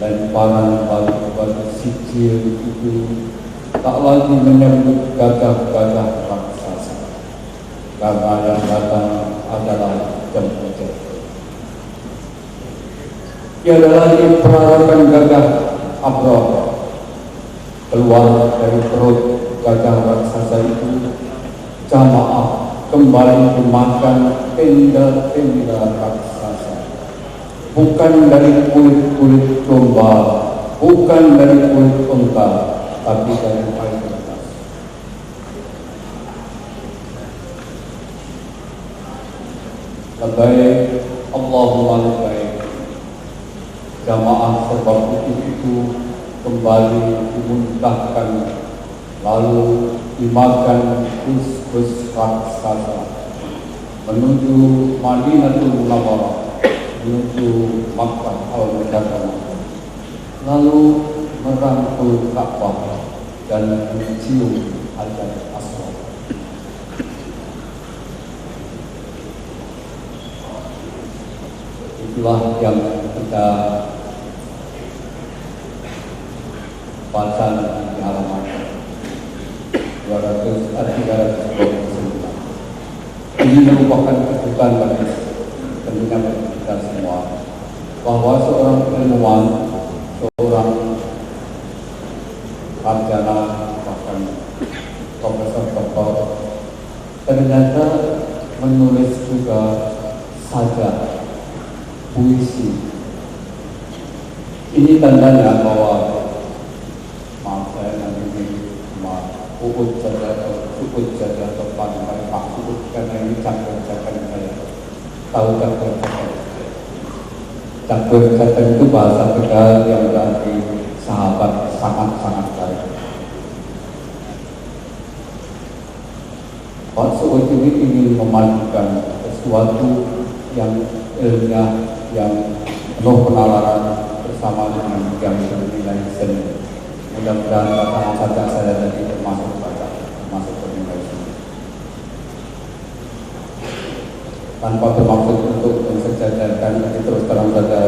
Lemparan batu-batu sijil itu tak lagi menyambut gajah-gajah raksasa, karena yang datang adalah jemput. Tiada lagi perarakan gajah Abraha keluar dari perut gajah raksasa itu. Jamaah kembali memakan tenda-tenda raksasa, bukan dari kulit-kulit domba, bukan dari kulit unta, tapi dari kain kertas. Labbaik Allahumma labbaik. Jamaah serba putih itu kembali dimuntahkan, lalu dimakan bus-bus raksasa menuju Madinatul Munawwarah, menuju Makkah al-Mukarramah, lalu merangkul Ka'bah dan mencium Hajar Aswad. Itulah yang kita baca di halaman 329. Ini merupakan kebutuhan bagi tentunya bagi kita semua, bahwa seorang ilmuwan, seorang sarjana, bahkan profesor doktor, ternyata menulis juga saja puisi. Ini tandanya bahwa, maaf saya nanti Uut saja atau pandai Pak Uut, karena ini campur-campur saya tahu campur-campur. Campur-campur itu bahasa Tegal yang berarti sahabat sangat-sangat baik. Pak Uut ini ingin memadukan sesuatu yang ilmiah, yang penuh penalaran bersama dengan yang bernilai seni. Mudah-mudahan kata saja saya tadi termasuk bernilai seni. Tanpa bermaksud untuk mensejajarkan, tapi terus terang saja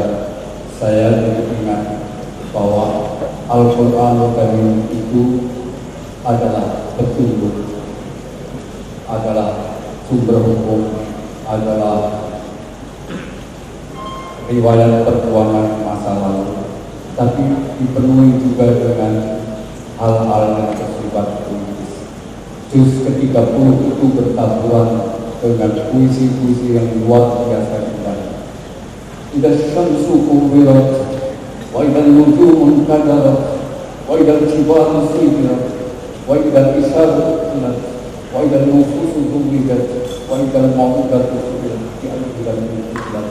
saya ingat bahwa Al-Quran Karim itu adalah petunjuk, adalah sumber hukum, adalah riwayat perjuangan masa lalu, tapi dipenuhi juga dengan hal-hal yang bersifat politis. Juz ke-30 itu bertaburan dengan puisi-puisi yang luar biasa indah. Idza syamsu kuwirat wa idza nujumu kadarat wa idza jibalu sirat wa idza isyaru sunnat wa idza nufusu tuwidat wa idza mau'udatu sunnat ya ayyuhal mu'minun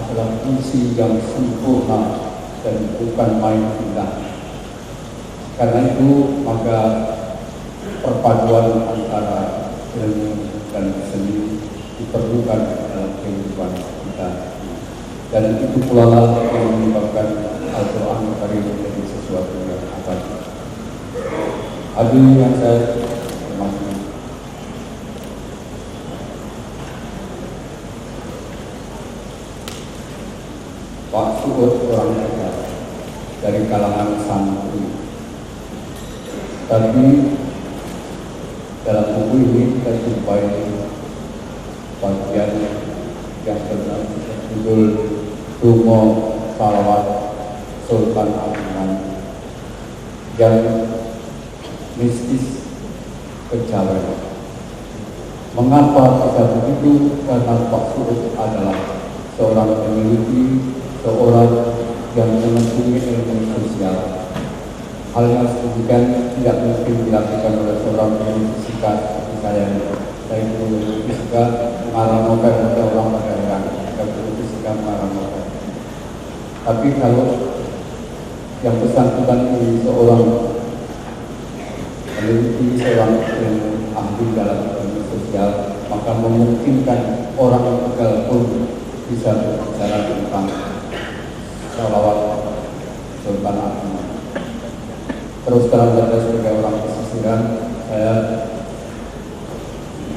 adalah puisi yang sempurna dan bukan main indah. Karena itu maka perpaduan antara ilmu dan seni diperlukan dalam kehidupan kita. Dan itu pula lah yang menyebabkan Al-Quran Karim menjadi sesuatu yang abadi. Hadirin yang saya hormati, Pak Suud orang kaya dari kalangan santri. Tapi dalam buku ini kita jumpai bagian yang berjudul Dungo Salawat Sultan Agungan yang mistis kejawen. Mengapa kita begitu? Karena Pak Suud adalah seorang peneliti, seorang yang menekuni ilmu sosial. Hal yang sedemikian tidak mungkin dilakukan oleh seorang peneliti fisika seperti saya. Saya guru fisika mengarang novel atau orang berdaerah, saya guru fisika mengarang novel. Tapi kalau yang bersangkutan ini seorang peneliti, seorang ahli dalam ilmu sosial, maka memungkinkan orang yang tegal pun bisa berbicara tentang salawat Sultan Agungan. Terus terang saja sebagai orang pesisiran, saya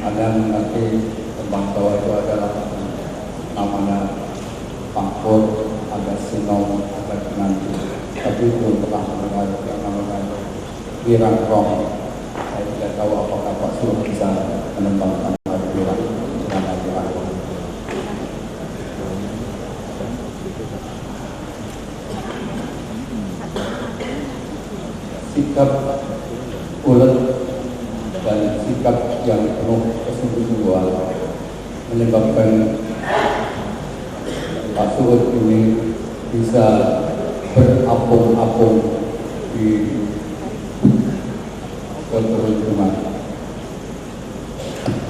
ada mengerti tentang bahwa itu adalah namanya Pangkur, ada Sinom, ada Kinanti, tapi belum pernah mendengar yang namanya Wirangkong. Saya tidak tahu apakah Pak Suud bisa menembangkan Wirangkong. Sikap ulet dan sikap yang penuh kesungguh-sungguhan menyebabkan Pak Suud ini bisa berapung-apung di keberuntungan.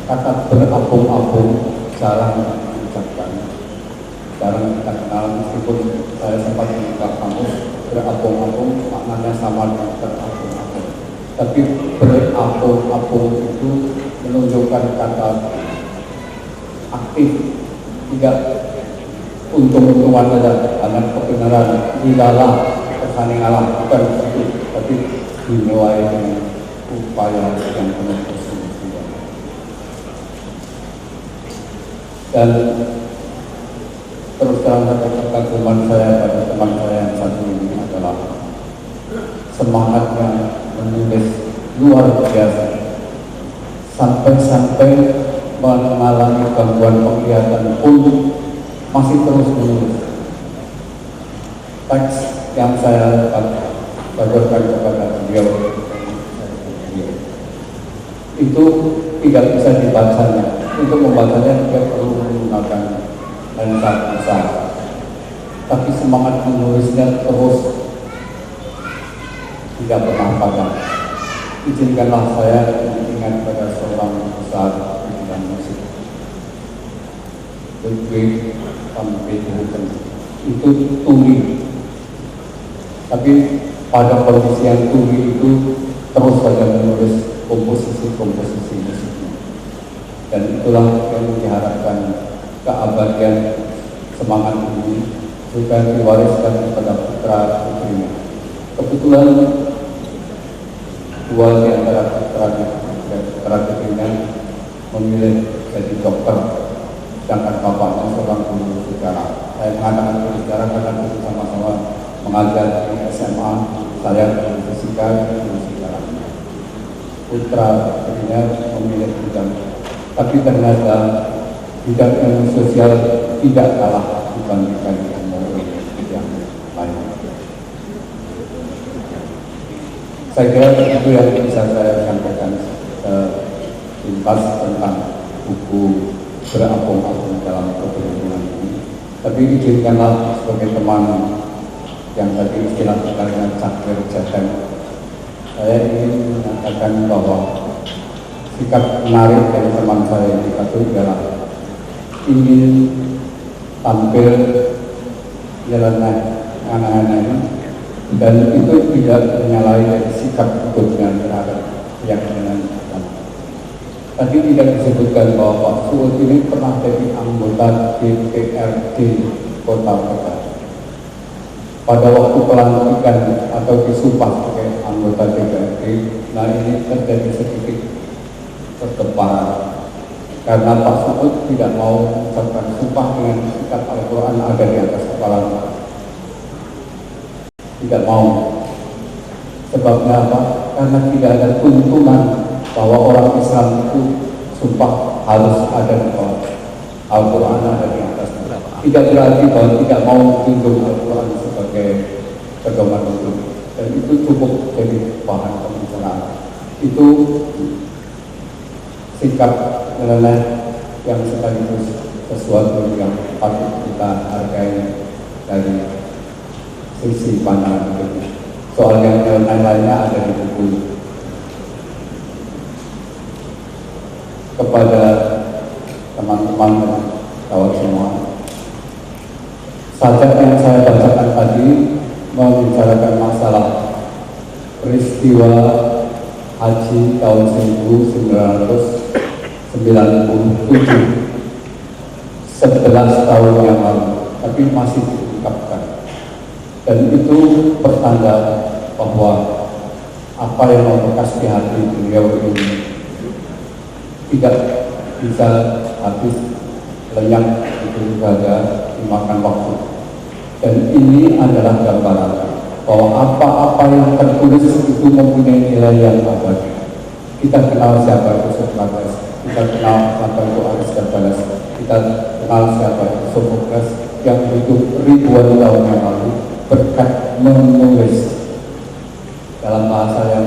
Kata berapung-apung jarang diucapkan, jarang kita kenal, meskipun saya sempat membuka kamus. Berapung-apung maknanya sama dengan terapung-apung, tapi berapung-apung itu menunjukkan kata aktif, tidak untung-untungan saja, hanya kebenaran, tidaklah kesaning Allah, bukan itu, tapi dinilai dengan upaya yang penuh kesungguhan. Dan terus terang saja kekaguman saya pada teman saya yang satu ini adalah semangatnya menulis luar biasa, sampai-sampai mengalami gangguan penglihatan pun masih terus menulis. Teks yang saya bagikan kepada beliau itu tidak bisa dibacanya. Untuk membacanya tidak perlu menggunakan lensa besar, tapi semangat menulisnya terus tidak pernah padam. Izinkanlah saya ingat pada seorang besar di bidang musik, Ludwig van Beethoven. Itu tuli, tapi pada kondisi yang tuli itu terus saja menulis komposisi-komposisi musiknya, dan itulah yang diharapkan keabadian semangat ini juga diwariskan kepada putra putrinya. Kebetulan dua di antara putra putrinya memilih jadi dokter, sedangkan bapaknya seorang guru sejarah. Saya mengatakan guru sejarah karena kita sama-sama mengajar di SMA, saya guru fisika, guru sejarah. Putra putrinya memilih bidang, tapi ternyata bidang ilmu sosial tidak kalah dibandingkan ilmu yang lain. Saya kira itu yang bisa saya sampaikan pintas tentang buku Berapung-apung dalam Keberuntungan ini. Tapi izinkanlah sebagai teman yang tadi istilah dengan cakir jajan, saya ingin mengatakan bahwa sikap menarik dari teman saya ini itu adalah ingin tampil nyeleneh anak-anak ini, dan itu tidak menyalahi sikap hidupnya terhadap keyakinan agama. Tadi tidak disebutkan bahwa Pak Suud ini pernah jadi anggota DPRD Kota Bekasi. Pada waktu pelantikan atau disumpah sebagai anggota DPRD, nah ini terjadi sedikit pertempuran karena Pak Suud tidak mau mengucapkan sumpah dengan sikap Al-Quran ada di atas kepala. Tidak mau. Sebabnya apa? Karena tidak ada tuntunan bahwa orang Islam itu sumpah harus ada di bawah Al-Quran ada di atas. Tidak berarti bahwa tidak mau menjunjung Al-Quran sebagai pedoman hidup, dan itu cukup jadi bahan pembicaraan. Itu sikap nyeleneh yang sekaligus sesuatu yang patut kita hargai dari sisi pandangan itu. Soal yang lain-lainnya ada di buku. Kepada teman-teman dan kawan semua, sajak yang saya bacakan tadi membicarakan masalah peristiwa haji tahun 1997, 11 tahun yang lalu, tapi masih diungkapkan. Dan itu pertanda bahwa apa yang membekas di hati beliau ini tidak bisa habis lenyap itu saja dimakan waktu. Dan ini adalah gambaran bahwa apa-apa yang tertulis itu mempunyai nilai yang abadi. Kita kenal siapa itu Socrates, kita kenal siapa itu Aristoteles, kita kenal siapa itu Sophocles yang hidup ribuan tahun yang lalu berkat menulis dalam bahasa yang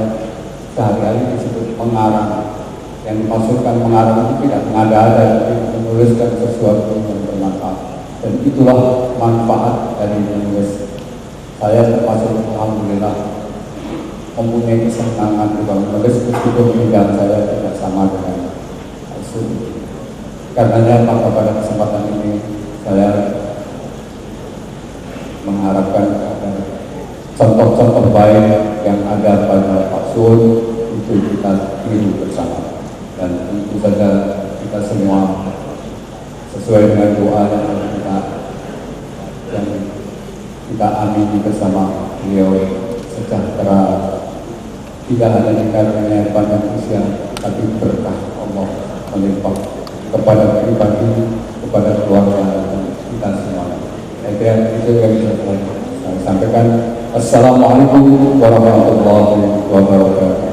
sehari-hari disebut mengarang. Yang dimaksudkan mengarang itu tidak mengada-ada, tapi menuliskan sesuatu yang bermanfaat. Dan itulah manfaat dari menulis. Saya termasuk alhamdulillah mempunyai kesenangan juga menulis, meskipun bidang saya tidak sama dengan Al-Suud. Karenanya maka pada kesempatan ini saya mengharapkan contoh-contoh baik yang ada pada Pak Suud itu kita tiru bersama. Dan tentu saja kita semua sesuai dengan doa yang kita amini bersama beliau, sejahtera tidak hanya dikarenai banyak usia, tapi berkah Allah melimpah kepada pribadi, kepada keluarga kita semua. Itu yang bisa saya sampaikan. Assalamualaikum warahmatullahi wabarakatuh.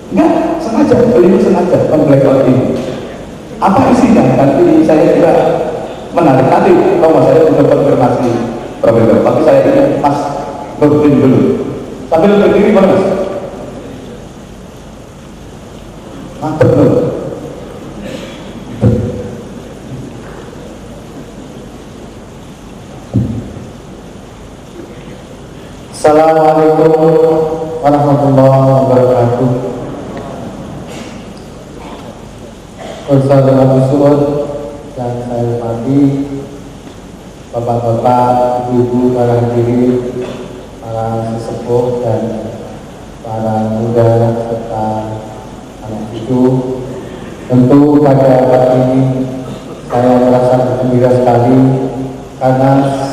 Enggak, sengaja, beliau sengaja memblackout ini. Apa isinya? Nanti saya juga menarik. Nanti kalau saya sudah konfirmasi Profesor, tapi saya ingin Mas Nurdin dulu. Sambil berdiri boleh Mas? Mantap dulu. Assalamualaikum warahmatullahi wabarakatuh. Bersama Abu Suud yang saya hormati, bapak-bapak, ibu-ibu, para hadirin, para sesepuh dan para muda serta anak cucu. Tentu pada hari ini saya merasa bergembira sekali karena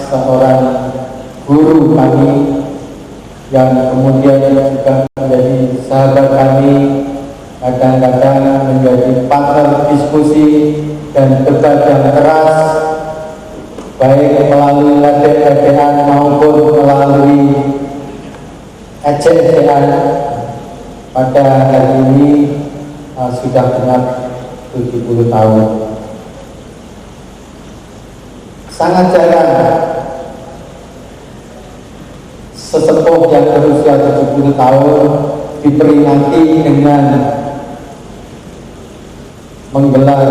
seorang guru kami yang kemudian juga menjadi sahabat kami, kadang-kadang menjadi partner diskusi dan debat yang keras, baik melalui ledek-ledekan maupun melalui ejek-ejekan. Pada hari ini sudah genap 70 tahun. Sangat jarang sesepuh yang berusia 70 tahun diperingati dengan menggelar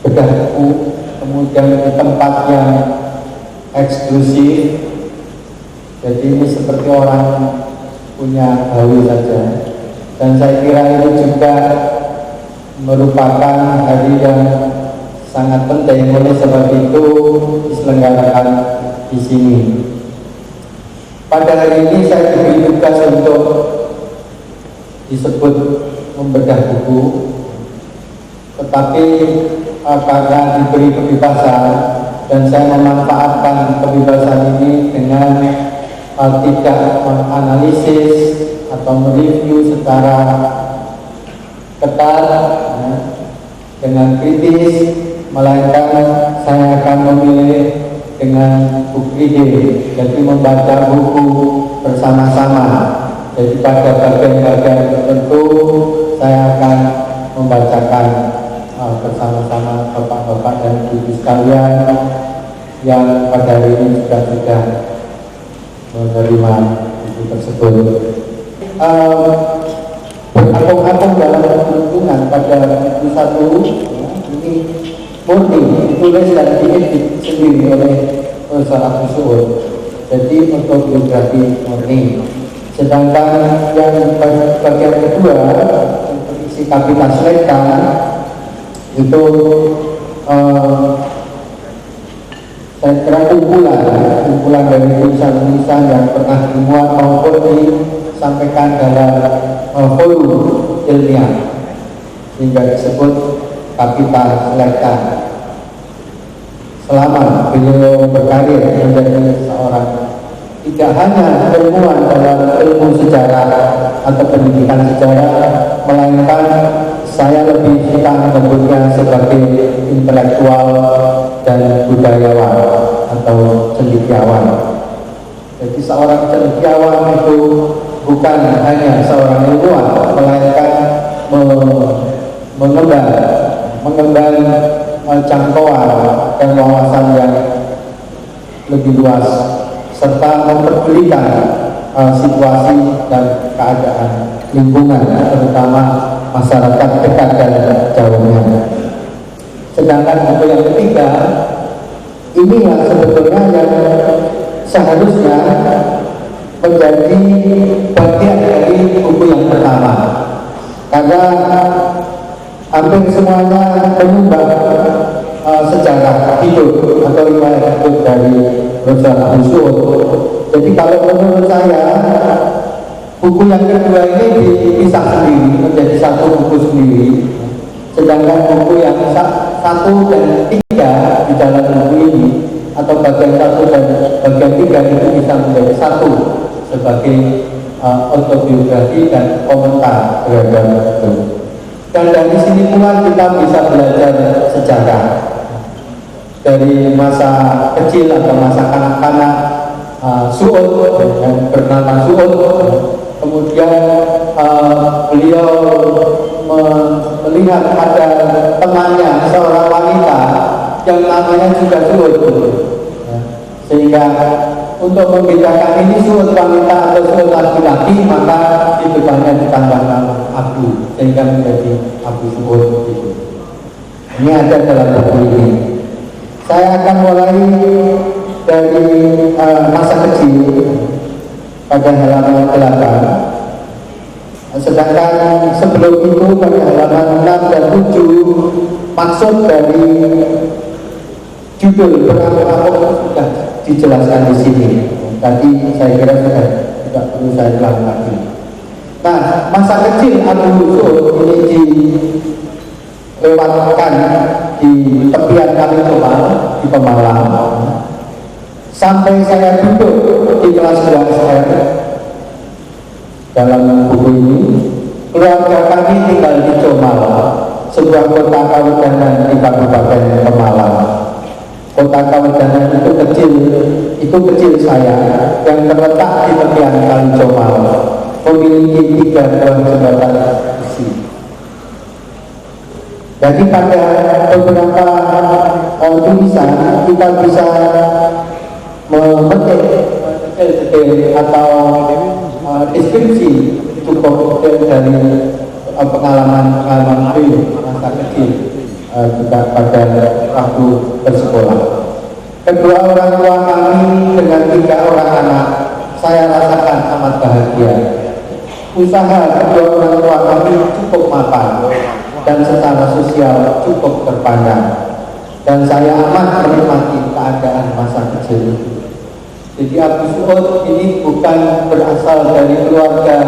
bedah buku, kemudian di tempat yang eksklusif. Jadi ini seperti orang punya gawe saja. Dan saya kira ini juga merupakan hari yang sangat penting, oleh sebab itu diselenggarakan di sini. Pada hari ini saya diberi tugas untuk disebut membedah buku, tetapi karena diberi kebebasan dan saya memanfaatkan kebebasan ini dengan tidak menganalisis atau mereview secara ketat dengan kritis, melainkan saya akan memilih dengan book reading, jadi membaca buku bersama-sama. Jadi pada bagian-bagian tertentu saya akan membacakan bersama-sama bapak-bapak dan ibu sekalian yang pada hari ini sudah menerima buku tersebut. Berapung-apung dalam lingkungan pada buku satu ini murni ditulis dan diedit sendiri oleh Profesor Agus Suud. Jadi untuk biografi murni. Sedangkan yang bagian kedua isi Kapitas Leka itu saya kira kumpulan dari tulisan-tulisan yang pernah dimuat maupun disampaikan dalam forum ilmiah sehingga disebut Kapitas Leka. Selama beliau berkarir menjadi seorang tidak hanya ilmuwan dalam ilmu sejarah atau pendidikan sejarah, melainkan saya lebih suka menyebutnya sebagai intelektual dan budayawan atau cendekiawan. Jadi seorang cendekiawan itu bukan hanya seorang ilmuwan, melainkan mengemban jangkauan dan wawasan yang lebih luas serta memperdulikan situasi dan keadaan lingkungan, terutama masyarakat dekat dan jauhnya. Sedangkan buku yang ketiga ini yang sebetulnya yang seharusnya menjadi bagian dari buku yang pertama, karena hampir semuanya menyumbang sejarah hidup atau riwayat hidup dari Profesor Agus Suud. Jadi kalau menurut saya buku yang kedua ini dipisah sendiri menjadi satu buku sendiri, sedangkan buku yang 1 dan 3 di dalam buku ini atau bagian 1 dan bagian 3 itu bisa menjadi satu sebagai autobiografi dan komentar terhadap itu. Dan dari sini pula kita bisa belajar sejarah dari masa kecil atau masa kanak-kanak Suud yang bernama Suud. Kemudian beliau melihat ada temannya seorang wanita yang namanya juga Suud, sehingga untuk membedakan ini Suud wanita atau Suud laki-laki, maka di depannya ditambah nama Abu, sehingga menjadi Abu Suud itu. Ini ada dalam buku ini. Saya akan mulai dari masa kecil pada halaman 8. Sedangkan sebelum itu pada halaman 6 dan 7 maksud dari judul berapung-apung sudah dijelaskan di sini. Tadi saya kira sudah tidak perlu saya ulang lagi. Nah, masa kecil Abu Suud ini dilewatkan di tepian Kali Comal di Pemalang sampai saya duduk di kelas 2 dalam buku ini. Keluarga kami tinggal di Comal, sebuah kota kawedanan di Kabupaten Pemalang. Kota kawedanan itu kecil saya yang terletak di tepian Kali Comal, memiliki 3 buah jembatan besi. Jadi pada beberapa tulisan kita bisa memetik detail atau deskripsi cukup detail dari pengalaman beliau masa kecil juga pada waktu bersekolah. Kedua orang tua kami dengan 3 orang anak saya rasakan amat bahagia. Usaha kedua orang tua kami cukup mapan, dan secara sosial cukup terpandang, dan saya amat menikmati keadaan masa kecil itu. Jadi Abu Su'ud ini bukan berasal dari keluarga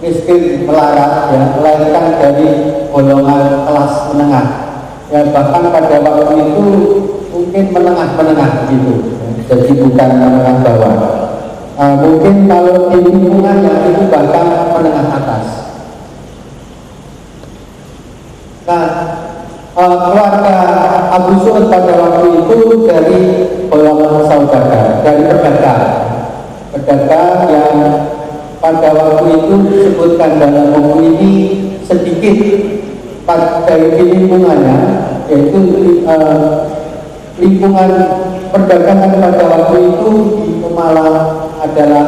miskin melarat, ya, melainkan dari golongan kelas menengah, ya, bahkan pada waktu itu mungkin menengah-menengah gitu, jadi bukan menengah bawah. Mungkin kalau di lingkungannya itu bahkan menengah atas. Nah, keluarga Abu Su'ud pada waktu itu dari golongan saudagar, dari pedagang yang pada waktu itu disebutkan dalam buku ini sedikit dari lingkungannya, yaitu lingkungan perdagangan pada waktu itu di Pemalang adalah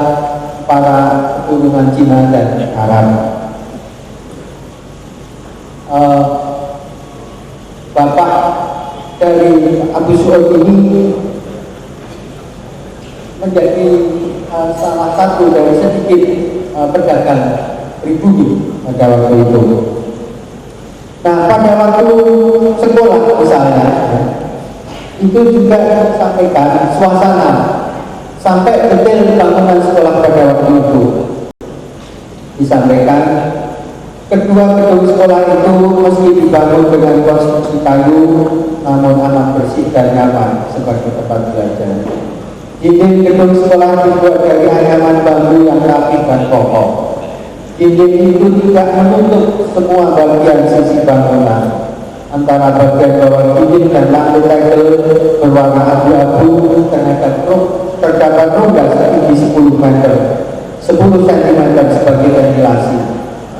para keturunan Cina dan Arab. Bapak dari Abu Su'ud ini menjadi salah satu dari sedikit pedagang pribumi pada waktu itu. Nah, pada waktu sekolah misalnya, itu juga disampaikan suasana sampai detail bangunan sekolah pada waktu itu. Disampaikan kedua gedung sekolah itu meski dibangun dengan konstruksi kayu, namun amat bersih dan nyaman sebagai tempat belajar. Dinding gedung sekolah dibuat dari anyaman bambu yang rapi dan kokoh. Dinding itu tidak menutup semua bagian sisi bangunan. Antara bagian bawah dinding dan lantai tegel berwarna abu-abu terdapat rongga setinggi 10 meter, 10 cm sebagai ventilasi.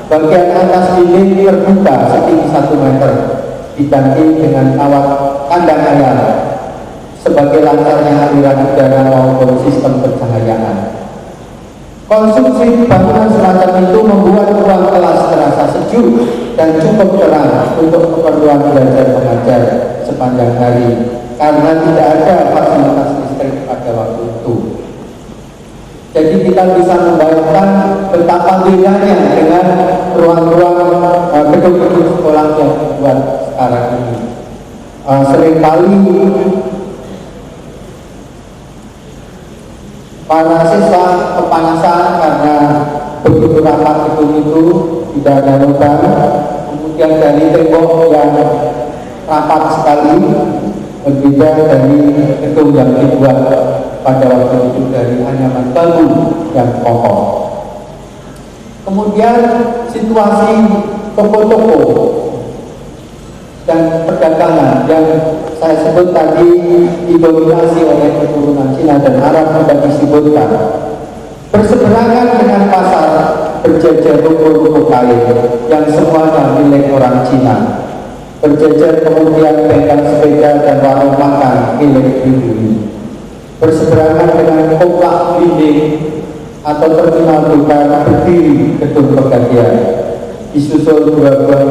Bagian atas dinding terbuka setinggi 1 meter, diganti dengan kawat kandang ayam sebagai lancarnya aliran udara maupun sistem pencahayaan. Konstruksi bangunan semacam itu membuat ruang kelas terasa sejuk dan cukup terang untuk keperluan belajar mengajar sepanjang hari, karena tidak ada fasilitas listrik pada waktu itu. Jadi kita bisa membayangkan betapa bedanya dengan ruang-ruang gedung-gedung sekolah yang dibuat sekarang ini. Seringkali para siswa kepanasan karena begitu rapat gedung itu, tidak ada lubang, kemudian dari tembok yang rapat sekali, berbeda dari gedung yang dibuat pada waktu itu dari anyaman bambu yang kokoh. Kemudian situasi toko-toko dan perdagangan yang saya sebut tadi didominasi oleh keturunan Cina dan Arab sudah disebutkan. Berseberangan dengan pasar berjejer ruko-ruko kain yang semuanya milik orang Cina. Berjejer kemudian bengkel sepeda dan warung makan milik pribumi. Berseberangan dengan komplak dinding atau terminal bukan berdiri gedung pegadaian. Disusul dua buah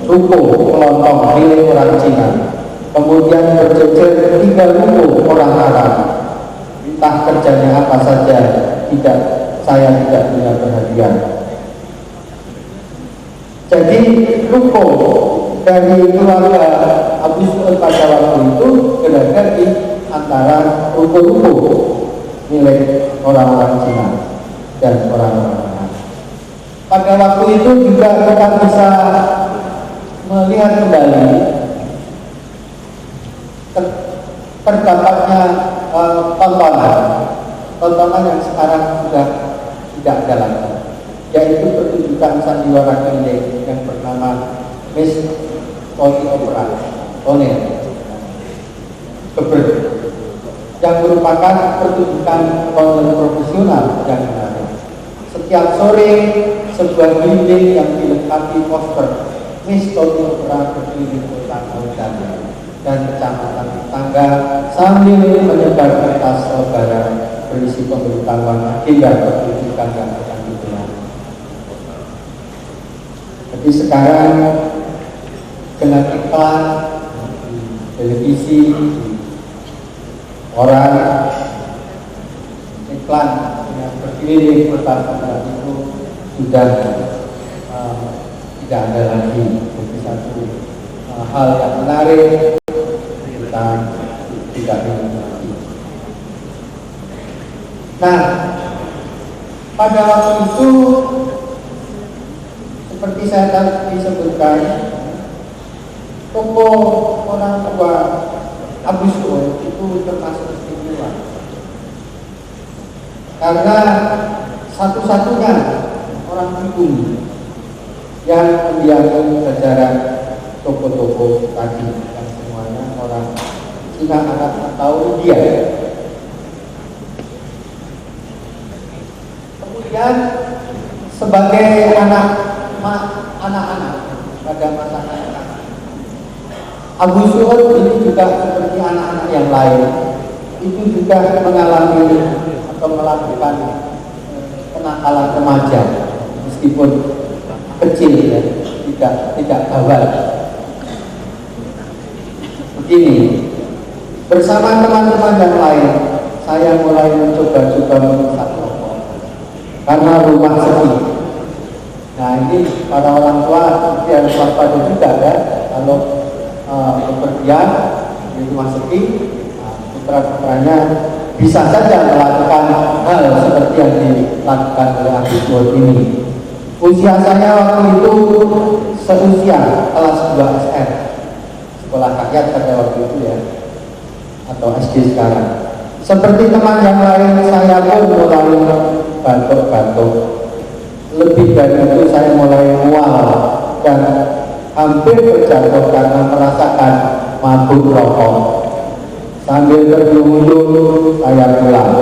ruko kelontong milik orang Cina. Kemudian berjejer 3 ruko orang Arab. Entah kerjanya apa saja, saya tidak punya perhatian. Jadi ruko dari keluarga Abu Su'ud pada waktu itu berada di antara ruko-ruko milik orang-orang Cina dan orang-orang Arab. Pada waktu itu juga kita bisa melihat kembali terdapatnya tontonan yang sekarang sudah tidak ada lagi, yaitu pertunjukan sandiwara keliling yang bernama Miss Tony Opera yang merupakan pertunjukan konser profesional yang menarik. Setiap sore sebuah dinding yang dilengkapi poster Miss Tony Opera berdiri kota dan kecamatan tetangga sambil menyebar kertas lebaran berisi pemberitahuan agenda pertunjukan yang akan digelar. Jadi sekarang dengan iklan televisi, orang iklan yang berkeliling kota itu sudah tidak ada lagi. satu hal yang menarik kita tidak ingin lagi. Nah, pada waktu itu seperti saya tadi sebutkan, tokoh orang tua Abu Su'ud itu termasuk istimewa karena satu-satunya orang hukum yang mendiami jajaran tokoh-tokoh tadi yang semuanya orang Cina Arab atau India. Kemudian sebagai anak-anak pada masa anak-anak, Abu Su'ud ini juga seperti anak-anak yang lain itu juga mengalami atau melakukan kenakalan remaja meskipun kecil ya, tidak awal. Begini, bersama teman-teman yang lain saya mulai mencoba-coba menghisap rokok karena rumah sepi. Nah, ini para orang tua yang waspada juga ya, kalau bepergian di rumah sepi, putra-putranya bisa saja melakukan hal seperti yang dilakukan oleh Abu Su'ud ini. Usia saya waktu itu seusia kelas 2 SR, sekolah rakyat pada waktu itu ya, atau SD sekarang. Seperti teman yang lain, saya pun mulai batuk-batuk. Lebih dari itu saya mulai mual dan hampir terjatuh karena merasakan mabuk rokok. Sambil terjun-jun saya pulang.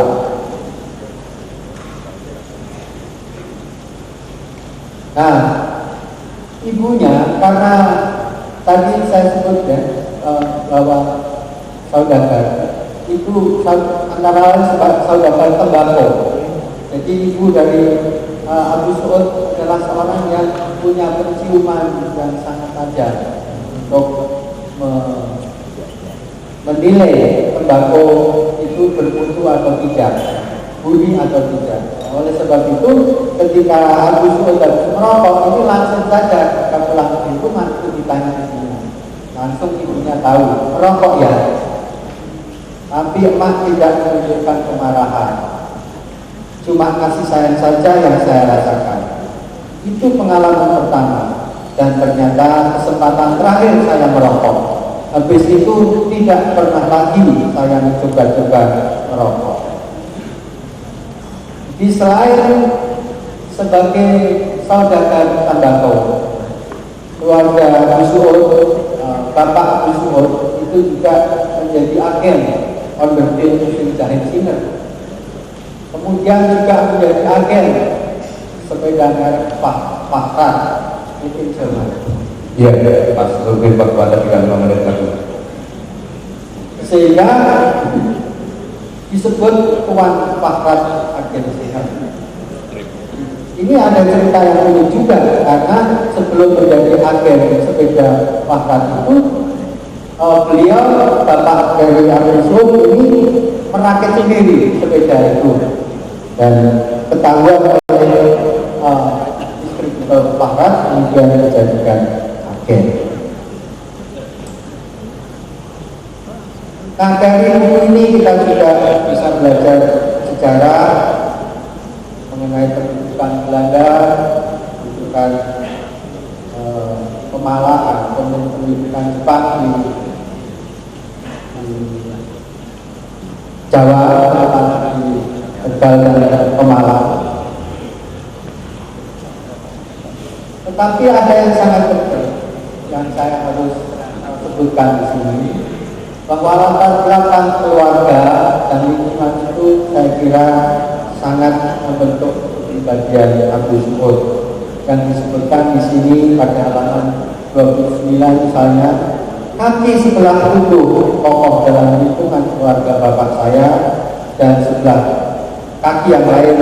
Nah, ibunya karena tadi saya sebut ya bahwa saudagar itu antara lain saudagar tembakau. Jadi ibu dari Abu Su'ud adalah seorang yang punya penciuman yang sangat tajam untuk menilai tembakau itu bermutu atau tidak, bunyi atau tidak. Oleh sebab itu, ketika Abu Su'ud merokok, itu langsung saja ketika pulang ke lingkungan itu ditanya ibunya. Langsung ibunya tahu, merokok ya. Tapi emak tidak menunjukkan kemarahan. Cuma kasih sayang saja yang saya rasakan. Itu pengalaman pertama. Dan ternyata kesempatan terakhir saya merokok. Habis itu tidak pernah lagi saya mencoba-coba merokok. Di selain sebagai saudagar tembakau, keluarga Abu Su'ud, Bapak Abu Su'ud itu juga menjadi agen onderdil mesin jahit Cina. Kemudian juga menjadi agen sepeda merek Fahrat itu Jerman. Iya, pas lebih waktu ada 3 menit lagi. Sehingga disebut Tuan Fahrat agen sehat. Ini ada cerita yang unik juga karena sebelum menjadi agen sepeda Fahrat itu beliau Bapak dari Abu Su'ud ini merakit sendiri sepeda itu dan ketahuan oleh distributor Fahrat kemudian dijadikan agen. Nah, dari buku ini kita juga bisa belajar sejarah mengenai pendudukan Belanda, pendudukan Pemalaan, pendudukan Jepang di Jawa, di Tegal dan Pemalang. Tetapi ada yang sangat penting yang saya harus sebutkan di sini, bahwa latar belakang keluarga dan lingkungan itu saya kira sangat membentuk kepribadian Abu Su'ud. Yang disebutkan di sini pada halaman 29 misalnya, kaki sebelah tubuh kokoh dalam lingkungan keluarga bapak saya dan sebelah kaki yang lain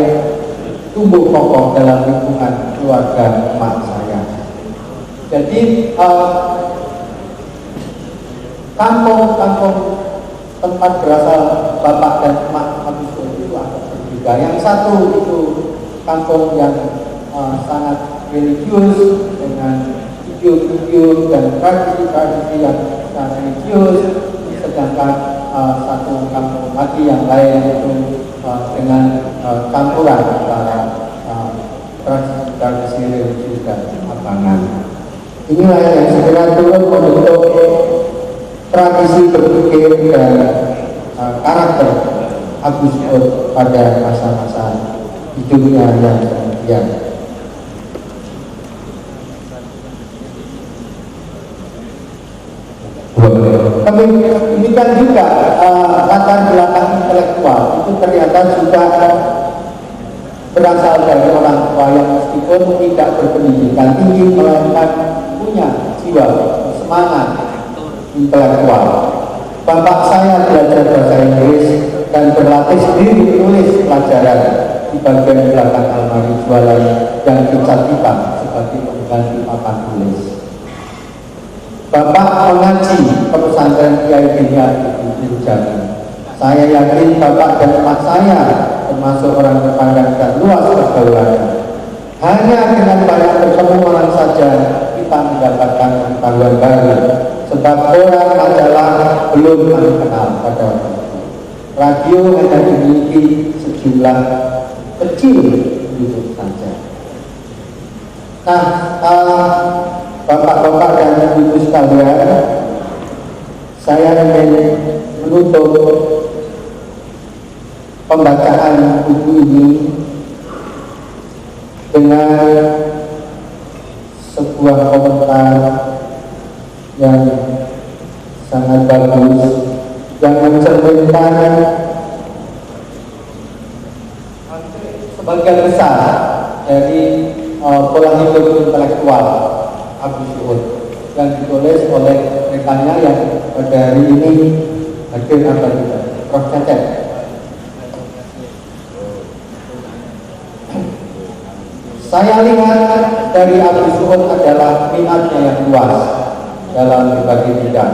tumbuh kokoh dalam lingkungan keluarga emak saya. Jadi kampung-kampung tempat berasal bapak dan emak Abu Su'ud itu agak berbeda. Yang satu itu kampung yang sangat religius dengan video-video dan tradisi-tradisi yang religius, sedangkan satu kampung lagi yang lain itu dengan campuran antara tradisi religius dan abangan. Inilah yang segera turun membentuk tradisi berpikir dan karakter Agus Saud pada masa-masa hidupnya yang kemudian. Tapi ini kan juga latar belakang intelektual itu ternyata juga berasal dari orang tua yang meskipun tidak berpendidikan tinggi melainkan punya jiwa semangat intelektual. Bapak saya belajar bahasa Inggris dan berlatih sendiri menulis pelajaran di bagian belakang almari jualan yang dicat hitam sebagai pengganti papan tulis. Bapak mengaji ke pesantren Kiai Binyan di Jambi. Saya yakin bapak dan emak saya termasuk orang terpandang dan luas pergaulannya. Hanya dengan banyak bertemu orang saja kita mendapatkan pengetahuan baru. Sebab orang adalah belum kami kenal pada waktu itu. Radio hanya dimiliki sejumlah kecil itu saja. Nah, bapak-bapak dan ibu sekalian, saya ingin menutup pembacaan buku ini dengan sebuah komentar yang sangat bagus yang mencerminkan sebagian besar dari pola hidup intelektual Agus Saud yang ditulis oleh rekannya yang pada hari ini hadir atau tidak, Prof. Cecep. Saya lihat dari Agus Saud adalah minatnya yang luas dalam berbagai bidang,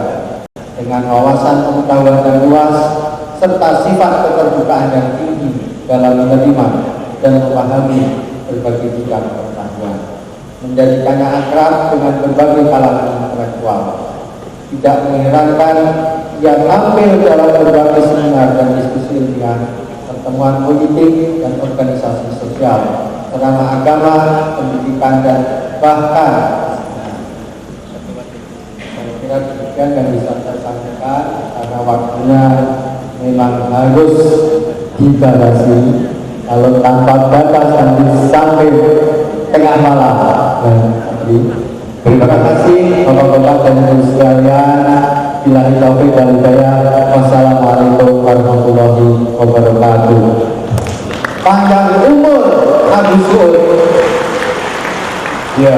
dengan wawasan pengetahuan yang luas serta sifat keterbukaan yang tinggi dalam menerima dan memahami berbagai bidang pengetahuan, menjadikannya akrab dengan berbagai kalangan intelektual. Tidak mengherankan ia tampil dalam berbagai seminar dan diskusi ilmiah, pertemuan politik dan organisasi sosial, ceramah agama, pendidikan dan bahkan saya kira demikian yang bisa saya sampaikan karena waktunya memang harus dibatasi. Kalau tanpa batas nanti sampai tengah malam. Terima kasih bapak-bapak dan ibu sekalian. Billahi taufiq wal hidayah. Wassalamualaikum warahmatullahi wabarakatuh. Panjang umur Agus Saud. Ya,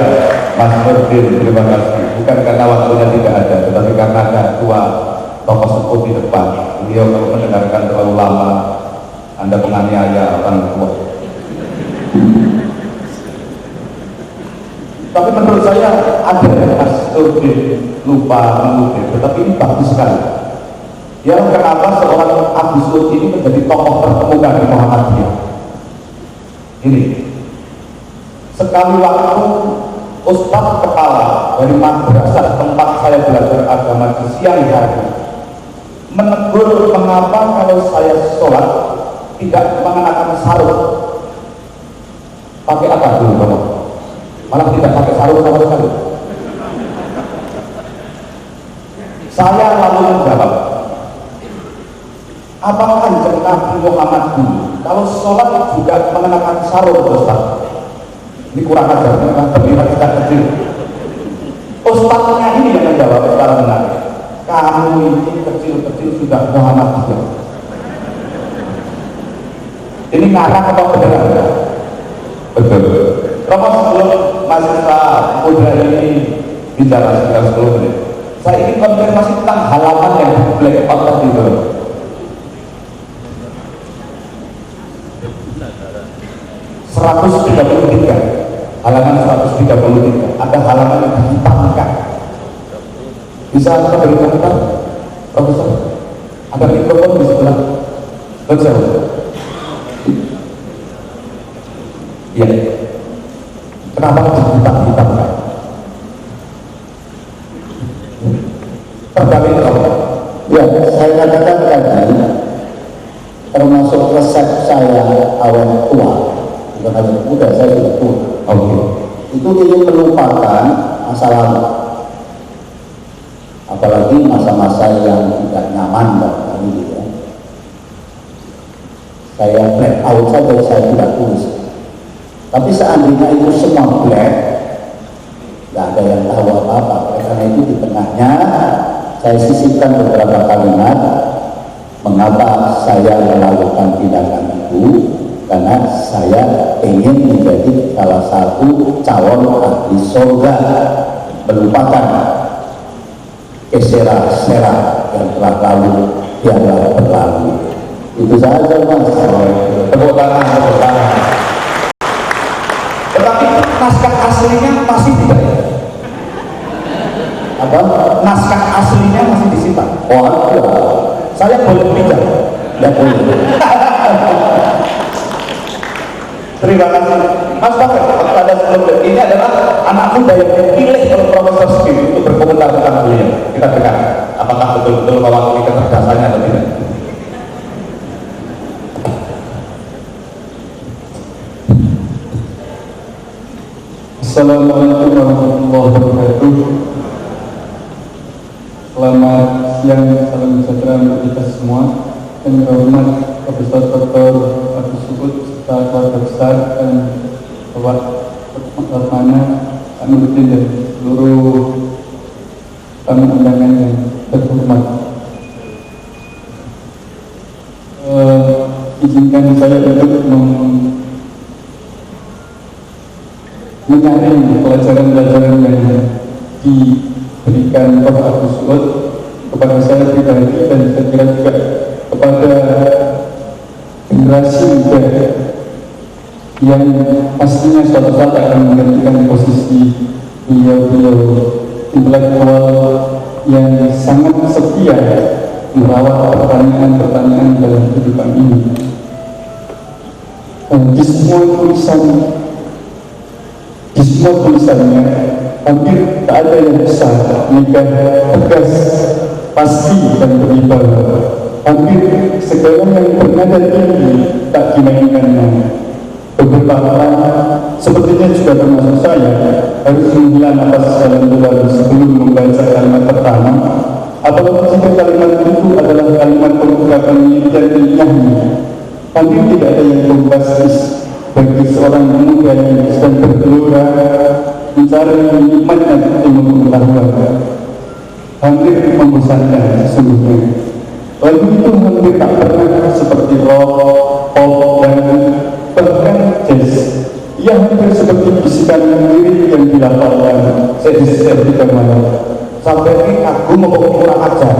Mas Nurdin, terima kasih. Bukan karena waktunya tidak ada, tetapi karena ada dua tokoh sepuh di depan. Beliau kalau mendengarkan terlalu lama, Anda penganiaya orang tua. Tapi menurut saya ada Mas Nurdin lupa mengutip, tetapi ini bagus sekali. Ya, kenapa seorang Agus Saud ini menjadi tokoh terkemuka di Muhammadiyah? Ini sekali waktu Ustadz kepala dari madrasah tempat saya belajar agama di siang hari menegur mengapa kalau saya sholat tidak mengenakan sarung. Pakai apa dulu kamu? Malah tidak pakai sarung sama sekali. Saya lalu menjawab, apakah kanjeng Nabi Muhammad dulu kalau sholat juga mengenakan sarung, Ustaz? Ini kurang ajar, terlihat kita kecil. Ustaznya ini yang menjawab secara menarik. Kamu ini kecil-kecil sudah Muhammadiyah. Ini ngarang atau beneran? Betul. Kalau sebelum mahasiswa muda ini bicara sekitar 10 menit, saya ingin konfirmasi tentang halaman yang black out tadi itu. Halaman 133 ada halaman yang dihitamkan. Bisa kita beri komentar, Profesor? Ada mikrofon di sebelah. Betul. Iya. Kenapa dihitamkan? saya katakan tadi, termasuk resep saya awal tua, bukan awal muda, saya sudah tua. Oke. Itu ingin melupakan masa lalu, apalagi masa-masa yang tidak nyaman bagi kami gitu ya. Saya black out saja, saya tidak tulis. Tapi seandainya itu semua black, nggak ada yang tahu apa-apa. Karena itu di tengahnya saya sisipkan beberapa kalimat mengapa saya melakukan tindakan itu, karena saya ingin menjadi salah satu calon ahli surga, melupakan kesera-sera yang telah lalu biarlah berlalu. Itu saja Mas. Tepuk tangan. Tetapi naskah aslinya masih tidak ya? Apa? Naskah aslinya masih disimpan. Oh ada. Saya boleh pinjam. Tidak boleh. Terima kasih. Mas Bapak, ada sebelum ini adalah anak muda yang dipilih oleh Profesor Steve untuk berkomentar tentang beliau. Kita dengar apakah betul-betul mewakili kecerdasannya atau tidak. Assalamualaikum warahmatullahi wabarakatuh. Selamat siang, salam sejahtera untuk kita semua. Yang terhormat Profesor Dr. Agus Subut serta keluarga besar dan Bapak Lakmana, Pak Nurdin dan seluruh tamu undangan yang terhormat. Izinkan saya untuk menyaring pelajaran-pelajaran yang diberikan Prof. Agus Subut kepada saya pribadi dan saya kira juga kepada generasi muda yang pastinya suatu saat akan menggantikan posisi beliau-beliau intelektual yang sangat setia merawat pertanyaan-pertanyaan dalam kehidupan ini. Di semua tulisannya hampir tak ada yang besar, nikah tegas, pasti dan berwibawa. Hampir segala yang bernada tinggi tak dimainkannya. Beberapa orang, sepertinya juga termasuk saya, harus menghela nafas dalam sebelum membaca kalimat pertama. Apalagi jika kalimat itu adalah kalimat pengungkapan dan ilmiahnya. Hampir tidak ada yang bombastis bagi seorang pemuda yang sedang bergelora mencari nikmatnya ilmu pengetahuan. Hampir membosankan sesungguhnya. Lagu itu hampir tak pernah seperti rock, pop, dan bahkan jazz. Ia hampir seperti bisikan lirik yang dilafalkan sedih-sedih kemana. Sampai ini aku mau kurang ajar.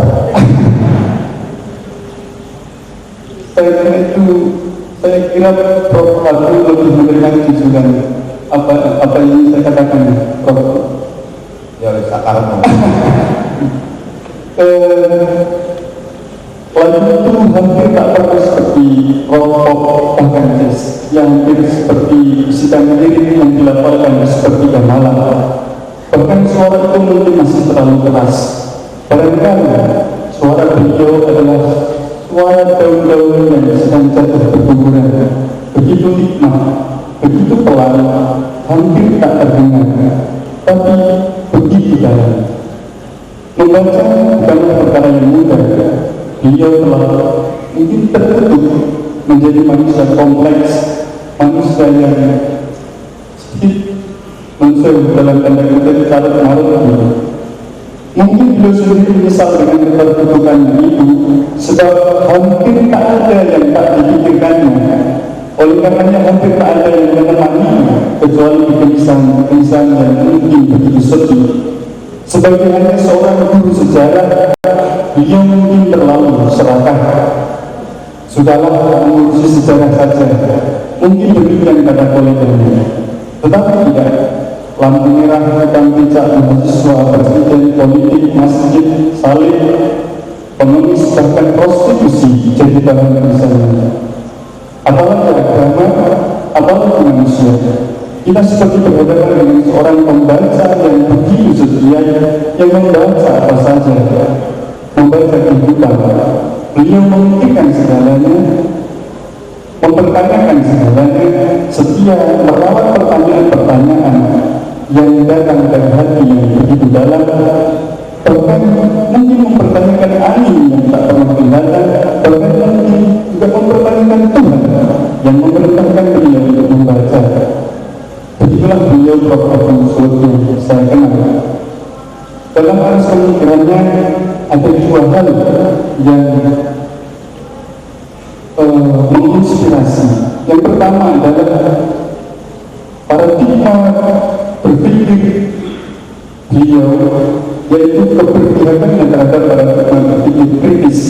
Saya kira Prof. Agus lebih memberikan tujuan apa yang saya katakan, Prof. Ya, sekarang. Lagu itu hampir tak pernah seperti rock, bahkan jazz, yang hampir seperti bisikan lirik yang dilafalkan seperti gamelan. Bahkan suara itu mungkin masih terlalu keras. Barangkali suara beliau adalah suara daun-daun yang sedang jatuh berguguran, begitu nikmat, begitu pelan, hampir tak terdengar, tapi begitu dalam. Membaca bukanlah perkara yang mudah. Beliau telah mungkin tertutup menjadi manusia kompleks, manusia yang sedikit mensuruh dalam tanda kutip carut-marut. Mungkin beliau sendiri menyesal dengan ketertutupannya itu, sebab hampir tak ada yang tak dipikirkannya. Oleh karenanya hampir tak ada yang menemaninya, kecuali kegelisahan yang mungkin begitu sedih. Sebagai hanya seorang guru sejarah, beliau mungkin terlalu serakah. Sudahlah mengurusi sejarah saja, mungkin demikian kata koleganya. Tetapi tidak, lampu merah hitam picak mahasiswa, presiden, politik, masjid, salib, pengemis, bahkan prostitusi jadi bahan misalnya. Apalagi agama, apalagi manusia. Kita seperti berhadapan dengan seorang pembaca yang begitu setia, yang membaca apa saja, membaca membaca kehidupan. Beliau memikirkan segalanya, mempertanyakan segalanya, setia merawat pertanyaan-pertanyaan yang datang dari hati yang begitu dalam, bahkan mungkin mempertanyakan angin yang tak pernah kelihatan, bahkan mungkin juga mempertanyakan Tuhan yang memerintahkan beliau untuk membaca. Begitulah beliau Prof. Abdul Sud yang saya kenal. Dalam arus pemikirannya ada dua hal yang menginspirasi. Yang pertama adalah paradigma berpikir beliau, yaitu keberpihakannya terhadap paradigma berpikir kritis.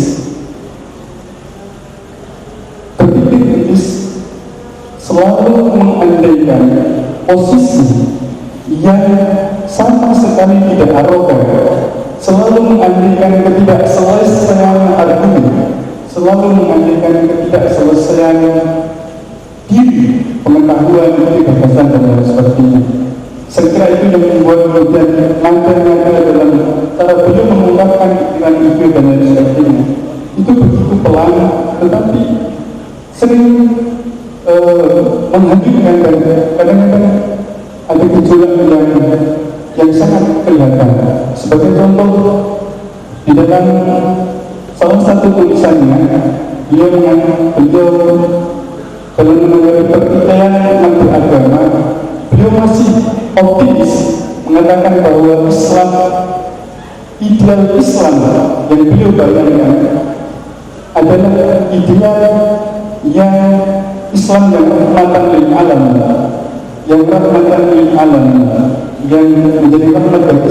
Berpikir kritis selalu mengandaikan posisi yang sama sekali tidak arogan, selalu mengandaikan ketidakselesaian argumen, selalu mengandaikan ketidakselesaian diri, pengetahuan, gagasan dan lain sebagainya. Saya kira itu yang membuat kemudian nada-nada dalam cara beliau mengungkapkan pikiran itu dan lain sebagainya itu begitu pelan, tetapi sering menghadirkan dan kadang-kadang ada gejolak yang sangat kelihatan. Sebagai contoh, di dalam salah satu tulisannya, beliau dalam mengenai pertikaian umat beragama, beliau masih optimis mengatakan bahwa Islam, ideal Islam yang beliau bayangkan adalah ideal yang Islam yang rahmatan lil alam, yang rahmatan lil alam, yang menjadi rahmat bagi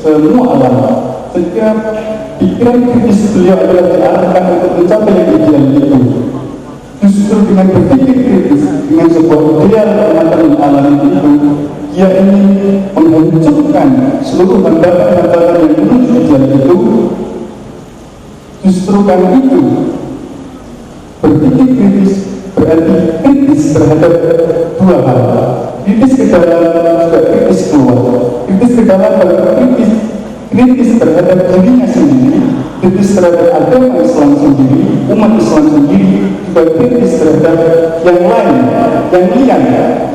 semua alam. Sehingga pikiran kritis beliau adalah diarahkan untuk mencapai yang ideal itu. Justru dengan berpikir kritis, dengan sebuah ideal rahmatan lil alam itu, dia ingin menghancurkan seluruh hambatan-hambatan yang menuju ideal itu. Justru karena itu, berpikir kritis berarti kritis terhadap dua hal. Kritis ke dalam, juga kritis keluar. Kritis ke dalam berarti kritis terhadap dirinya sendiri, kritis terhadap agama Islam sendiri, umat Islam sendiri, juga kritis terhadap yang lain, yang liar,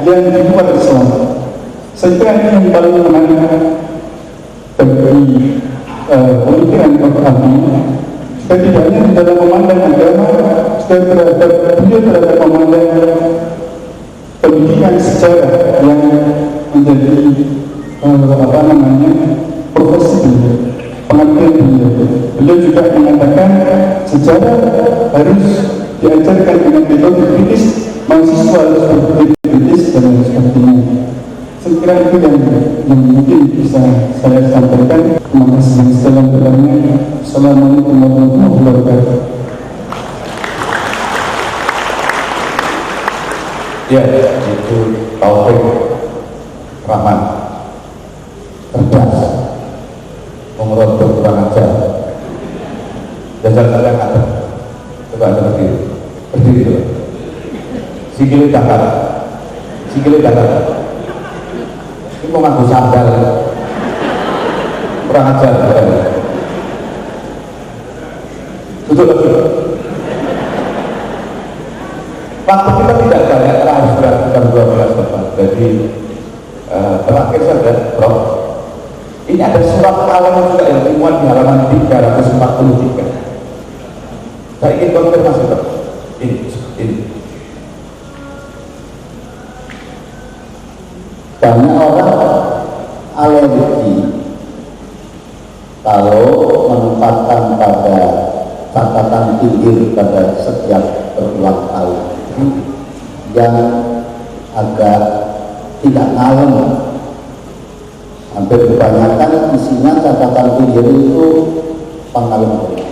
yang di luar Islam. Saya kira ini yang paling menarik bagi pemikiran Prof. Abdi. Juga tidak hanya di dalam memandang agama, juga terhadap memandang pendidikan sejarah yang menjadi profesi beliau, pengertian beliau. Beliau juga mengatakan sejarah harus diajarkan dengan metode kritis, mahasiswa harus berpikir kritis dan lain sebagainya. Saya kira itu yang mungkin bisa saya sampaikan. Terima kasih segala-galanya. Assalamualaikum warahmatullahi wabarakatuh. Ya, itu Taufik Rahman, cerdas, mengerotok kurang ajar. Jajal saya kata, coba anda berdiri coba. Sikile datar. Ini mau ngaku sandal, kurang ajar. Duduk lagi. Waktu kita tidak banyak, harus berarti 12 teman. Jadi terakhir saja, Prof. Ini ada surat kalam juga yang dimuat di halaman 343. Saya ingin konfirmasi, Prof. Ini. Banyak orang alergi kalau menempatkan pada catatan pinggir pada setiap berulang tahun yang agak tidak ngalem. Hampir kebanyakan isinya catatan pinggir itu pengalem,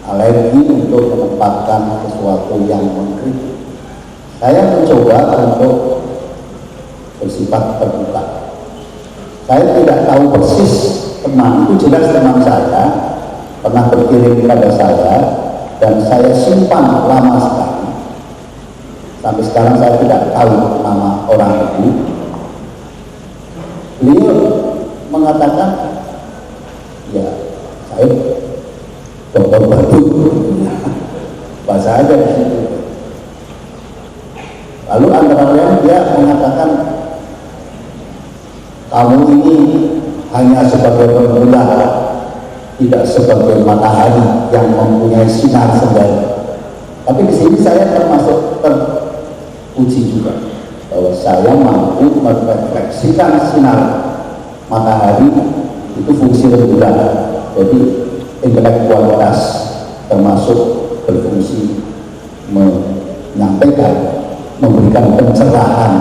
alergi untuk menempatkan sesuatu yang mengkritik. Saya mencoba untuk bersifat terbuka. Saya tidak tahu persis teman, itu jelas teman saya pernah berkirim kepada saya dan saya simpan lama sekali. Sampai sekarang saya tidak tahu nama orang itu. Beliau mengatakan, ya saya Dr. Batu, bahasa aja di situ. Lalu antara lain dia mengatakan, kamu ini hanya sebagai pemula, tidak sebagai matahari yang mempunyai sinar sendiri. Tapi di sini saya termasuk teruji juga bahwa saya mampu merefleksikan sinar matahari itu fungsi rembulan. Jadi intelektualitas termasuk berfungsi menyampaikan, memberikan pencerahan.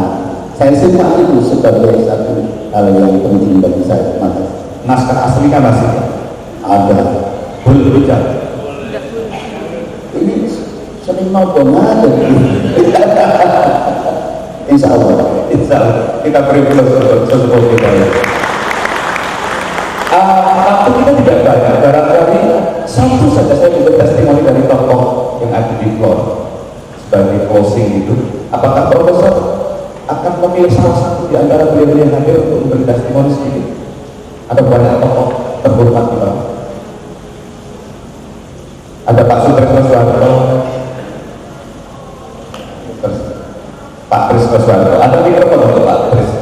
Saya simak itu sebagai satu hal yang penting bagi saya. Naskah aslinya masih Ada. boleh baca. Ini seniman banget. Insya Allah. Kita beri sesuatu kita ya. Waktu kita tidak banyak, barangkali satu saja saya juga testimoni dari tokoh yang ada di floor sebagai closing itu. Apakah Profesor akan memilih salah satu di antara beliau yang hadir untuk memberi testimoni sedikit? Ada banyak tokoh terhormat di bawah. Ada Pak Sutresno Soeharto, Pak Trisno Soeharto. Ada mikrofon untuk Pak Tris.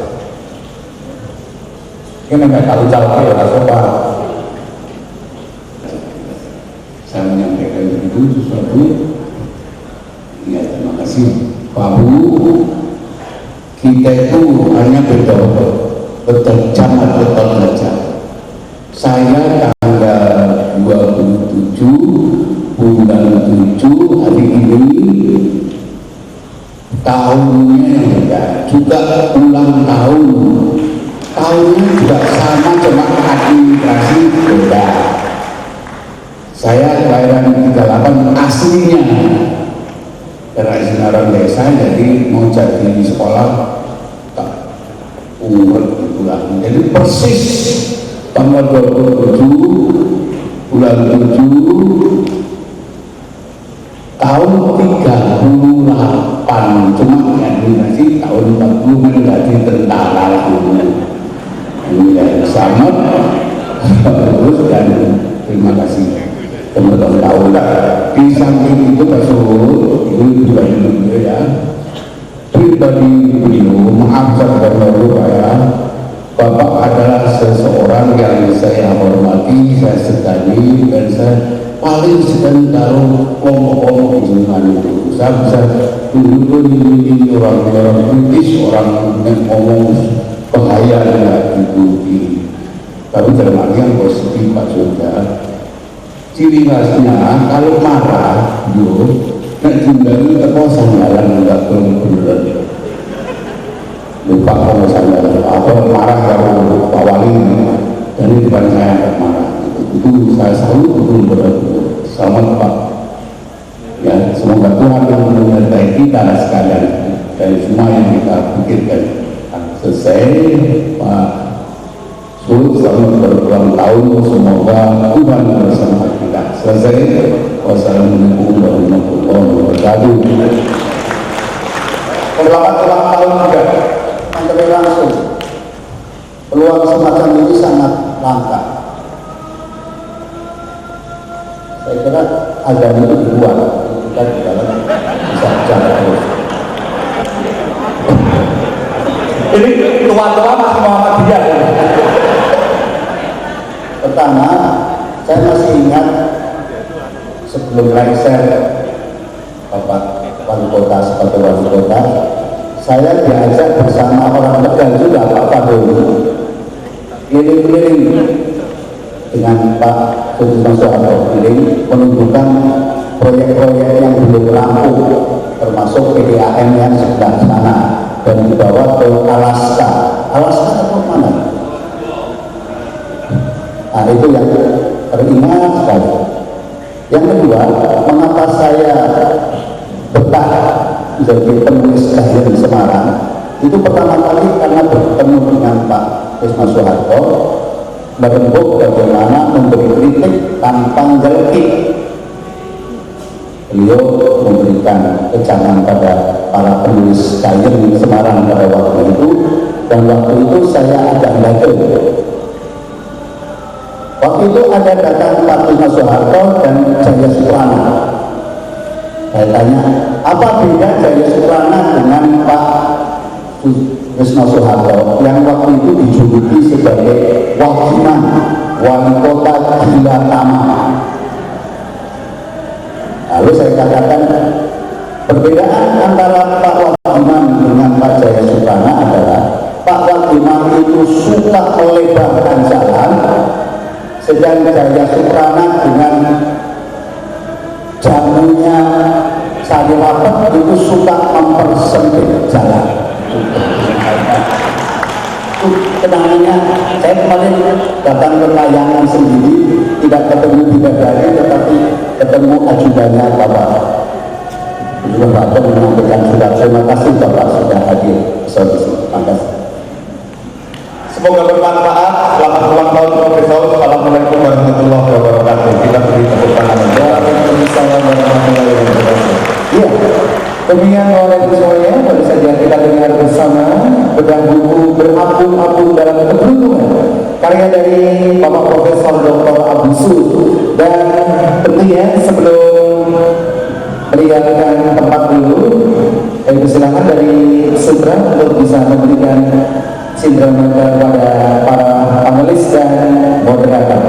Ini nggak tahu calon ya, sopan. Saya menyampaikan itu sesuatu. Ya, terima kasih Pak Bu. Kita itu hanya bekerja saja. Saya tanggal 27 bulan 7 hari ini tahunnya juga ulang tahun. Tahunnya juga sama, cuma administrasi beda. Saya kelahiran 38 aslinya karena orang desa, jadi mau jadi sekolah tak umur bulan. Jadi persis tanggal 27 bulan 7 tahun 38, cuma administrasi tahun 40 menjadi tentara dulu. Ini sama terus, dan terima kasih teman-teman tahu lah. Di samping itu Pak Suhut itu juga dulu ya, pribadi beliau, maaf saya dulu ya, Bapak adalah seseorang yang saya hormati, saya segani, dan saya paling sedang taruh kelompok-kelompok hubungan itu. Saya bisa dulu ini orang-orang kritis, orang yang ngomong bahaya itu, tapi dalam arti yang positif Pak Suhut. Ciri khasnya kalau marah, nak tinggalin terkosan jalan enggak bener. Lupa kalau saya atau marah kalau Pak Wali, jadi bukan saya yang marah. Itu saya selalu betul-betul selamat Pak. Ya, semoga Tuhan yang menyertai kita sekalian dari semua yang kita pikirkan. Selesai Pak Suhut, selamat berulang tahun, semoga Tuhan bersama kita. Selesai. Wassalamualaikum warahmatullahi wabarakatuh. Selamat ulang tahun juga. Menteri langsung. Peluang semacam ini sangat langka. Saya kira agama itu dibuat, kita di dalam bisa bicara terus. Ini tua-tua masih Muhammadiyah. Pertama, saya masih ingat sebelum lengser Bapak Wali Kota sebagai Wali Kota, saya diajak bersama orang Tegal juga, Pak Fadul, keliling-keliling dengan Pak Trisno Soeharto, keliling menunjukkan proyek-proyek yang belum rampung, termasuk PDAM yang sebelah sana, dan dibawa ke Alaska. Alaska itu mana? Nah, itu yang teringat sekali. Yang kedua, mengapa saya betah menjadi penulis lahir di Semarang, itu pertama kali karena bertemu dengan Pak Trisno Soeharto, merembuk bagaimana memberi kritik tanpa menjelek. Beliau memberikan kecaman pada para penulis syair di Semarang pada waktu itu, dan waktu itu saya agak belajar Waktu itu ada datang Pak Tuna Soeharto dan Jaya Suprana. Saya tanya, apa beda Jaya Suprana dengan Pak Trisno Soeharto yang waktu itu dijuluki sebagai Wakiman Wali Kota Gila Tama? Lalu saya katakan, perbedaan antara Pak Wakiman dengan Pak Jaya Suprana adalah Pak Wakiman itu suka melebarkan jalan, sedang Jaya Suprana dengan jamunya sayur rapat itu suka mempersempit jalan. Kenangannya, saya kemarin datang ke layangan sendiri, tidak ketemu bidadari, tetapi ketemu ajudannya Bapak Bapak menyampaikan sudah. Terima kasih Bapak sudah hadir. Terima kasih. Semoga bermanfaat. Selamat ulang tahun Profesor. Assalamualaikum warahmatullahi wabarakatuh. Kita beri tepuk tangan. Waalaikumsalam warahmatullahi wabarakatuh. Iya, Demikian oleh semuanya, baru saja kita dengar bersama bedah buku Berapung-apung dalam Keberuntungan, karya dari Bapak Profesor Dr. Abu Su. Dan tentunya sebelum meninggalkan tempat dulu, saya persilakan dari Sutra untuk bisa memberikan cindramata kepada para panelis dan moderator.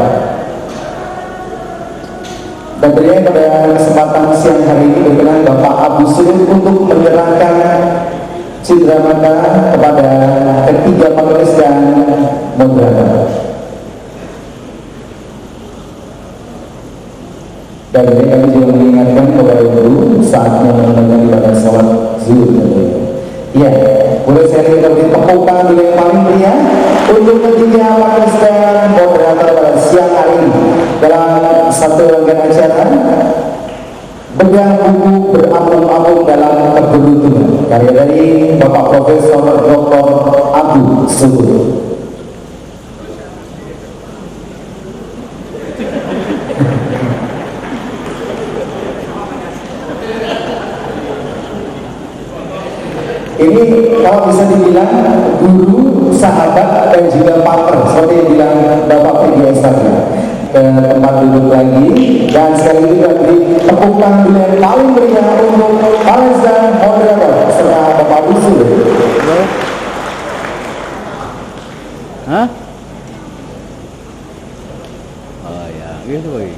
Dan tentunya pada kesempatan siang hari ini berkenan Bapak Abu Sudut untuk menyerahkan cindramata kepada ketiga panelis dan moderator. Dan ini kami juga mengingatkan kepada guru saatnya menunaikan ibadah sholat zuhur. Ya, boleh saya minta tepuk tangan dulu yang paling meriah untuk ketiga panelis dan moderator pada siang hari ini dalam satu rangkaian acara bedah buku Berapung-apung dalam Keberuntungan, karya dari Bapak Profesor Dr. Abu Sudut. Ini kalau bisa dibilang guru, sahabat, dan juga partner, seperti yang bilang Bapak Pegi Estafia. Ke tempat duduk lagi, dan sekali lagi beri tepuk tangan dulu yang paling meriah untuk panelis dan moderator serta Bapak Usul. Hah? Oh ya, gitu boy.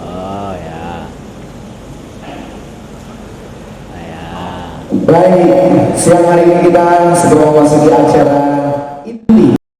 Oh ya. Baik, siang hari ini kita sebelum memasuki acara